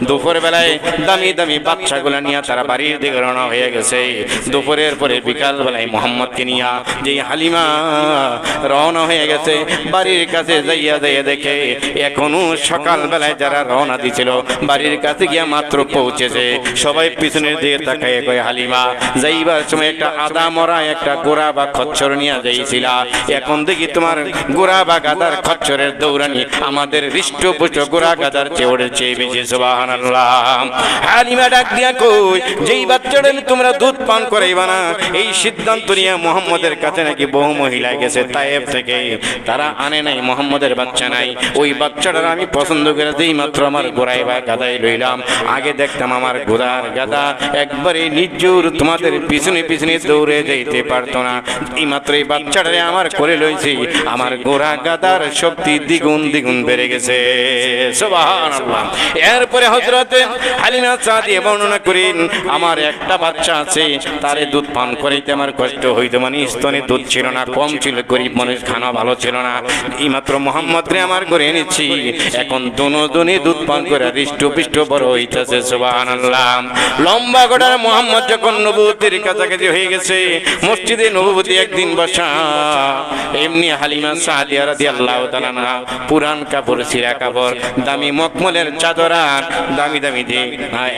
দুপুর বেলায় দামি দামি বাচ্চাগুলা নিয়ে তারা বাড়ির দিকে রওনা হয়ে গেছে। দুপুরের পরে বিকাল বেলায় মোহাম্মদকে নিয়ে যেই হালিমা রওনা হয়ে গেছে, বাড়ির কাছে যাইয়া যাইয়া দেখে এখনো সকালবেলায় যারা রওনা দিছিল বাড়ির কাছে গিয়া মাত্র পৌঁছেছে। সবাই পিছনের দিকে তাকায় কয়, হালিমা যাইবার সময় একটা আদা মরা একটা গোড়া বা খচ্চর নিয়ে যাইছিলা, এখন দেখি তোমার গোড়া বা গাদার খচ্চরের দৌড়ানি আমাদের হৃষ্টপুষ্ট গোড়া গাদার চেয়ে বেশি। সুবহানাল্লাহ। হালিমা ডাক দিয়া কই, যেই বাচ্চাটা তোমরা দুধ পান করাইবা না, এই সিদ্ধান্ত নিয়ে মুহাম্মদের কাছে নাকি বহু মহিলা গেছে তায়েফ থেকে, তারা আনে নাই মুহাম্মদের বাচ্চা নাই। ওই বাচ্চাটা আমি পছন্দ করে দিই মাত্র আমার গোড়ায় বা গাদায় লইলাম। আগে দেখতাম আমার গোড়ার গাদা একবারে নির্জুর তোমাদের পিছনে পিছনে দৌড়ে যাইতে পারতো না, এই মাত্র এই বাচ্চাটারে আমার করে লইছি, আমার গোড়া গাদার শক্তি দ্বিগুণ দ্বিগুণ বেড়ে গেছে। সুবহানাল্লাহ। এরপরে হযরত হালিমা সাদিয়া বর্ণনা করেন, আমার একটা বাচ্চা আছে, তারে দুধ পান করাইতে আমার কষ্ট হইতো, মানে স্তনে দুধ ছিল না, কম ছিল, গরিব মানুষ, খানা ভালো ছিল না। এই মাত্র মুহাম্মদ রে আমার করে এনেছি, এখন দুজনে দুধ পান করে হৃষ্টপুষ্ট বড় হইতেছে। সুবহানাল্লাহ। লম্বা গড়ার মুহাম্মদ যখন নবুয়তের কাছাকাছি হয়ে গেছে, মসজিদে নবুয়তি একদিন বসা, এমনি হালিমা সাদিয়া রাদিয়াল্লাহু তাআলা আনহা পুরান কাপড়, ছিঁড়া কাপড়, দামি মখমলের চাদর, দামি দামি দিয়ে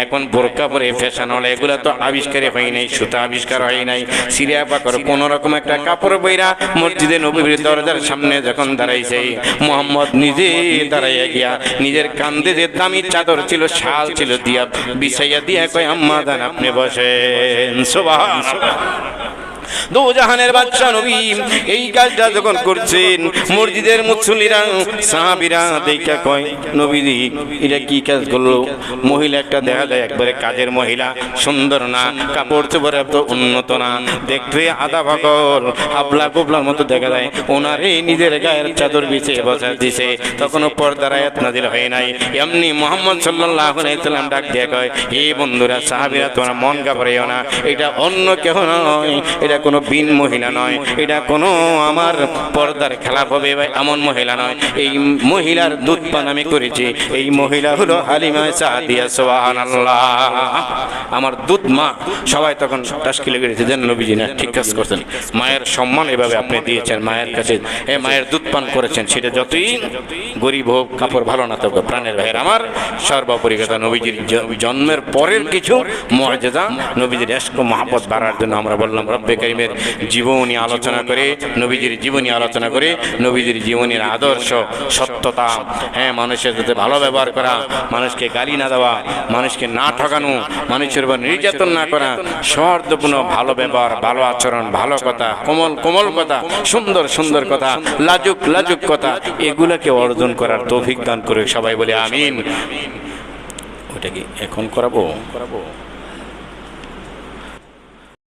এখন বোরকা পরে ফ্যাশন হলে এগুলো তো আবিষ্কারই হয় নাই, সুতা আবিষ্কার হয় নাই, সিরিয়া পাকর কোন রকম একটা কাপড় বইরা মসজিদে নববীর দরজার সামনে যখন দাঁড়াইছে, মুহাম্মদ নিজে দাঁড়াইয়া গিয়া নিজের কান্দে যে দামি চাদর ছিল, শাল ছিল, দিয়া বিছাইয়া দিয়া কয়, আম্মা জান আপনি বসেন। সুবহানাল্লাহ। দু জাহানের বাদশা নবী এই কাজটা যখন করছেন, মসজিদের মুসল্লিরা সাহাবীরা দেখা কয়, নবীজি এটা কি কাজ করলো? মহিলা একটা দেখা যায় একবারে কাজের মহিলা, সুন্দর না, কাপড় চোপড় এত উন্নত না, দেখতে আধা পাগল হাবলা গোবলার মতো দেখা যায়। ওনারে নিজের গায়ের চাদর বিছিয়ে বসা দিছে, তখনও পর্দার আয়াত নাযিল হয় নাই। এমনি মুহাম্মদ সাল্লাল্লাহু আলাইহি সাল্লাম ডাক দিয়ে কয়, হে বন্ধুরা সাহাবীরা, তোমরা মন ঘাবড়াইও না, এটা অন্য কেউ নয়, এটা কোনো বিন মহিলা নয়, এটা কোনো আমার পর্দার খেলাপ হবে এমন মহিলা নয়, এই মহিলার দুধ পান আমি করেছি, এই মহিলা হলো হালিমা সাদিয়া। সুবহানাল্লাহ। আমার দুধ মা। সবাই তখন তাশকিলে গেছে, যেন নবীজি না ঠিক কাজ করছেন, মায়ের সম্মান এভাবে আপনি দিয়েছেন, মায়ের কাছে মায়ের দুধ পান করেছেন, সেটা যতই গরিব হোক, কাপড় ভালো না থাকুক, প্রাণের ভাইয়ের আমার, সর্বোপরি কথা নবীজির জন্মের পরের কিছু মুআজিজা, নবীজির ইশক ও মহব্বত বাড়ার জন্য আমরা বললাম রব্বে কারীমের জীবনী আলোচনা করে, নবীজির জীবনী আলোচনা করে, নবীজির জীবনের আদর্শ, সত্যতা, মানুষের সাথে ভালো ব্যবহার করা, মানুষকে গালি না দেওয়া, মানুষকে না ঠকানো, মানুষের উপর নির্যাতন না করা, সৌহার্দ্যপূর্ণ ভালো ব্যবহার, ভালো আচরণ, ভালো কথা, কোমল কোমল কথা, সুন্দর সুন্দর কথা, লাজুক লাজুক কথা, এগুলাকে অর্জন করার তৌফিক দান করে সবাই বলে আমিন। ওটা কি এখন করাবো?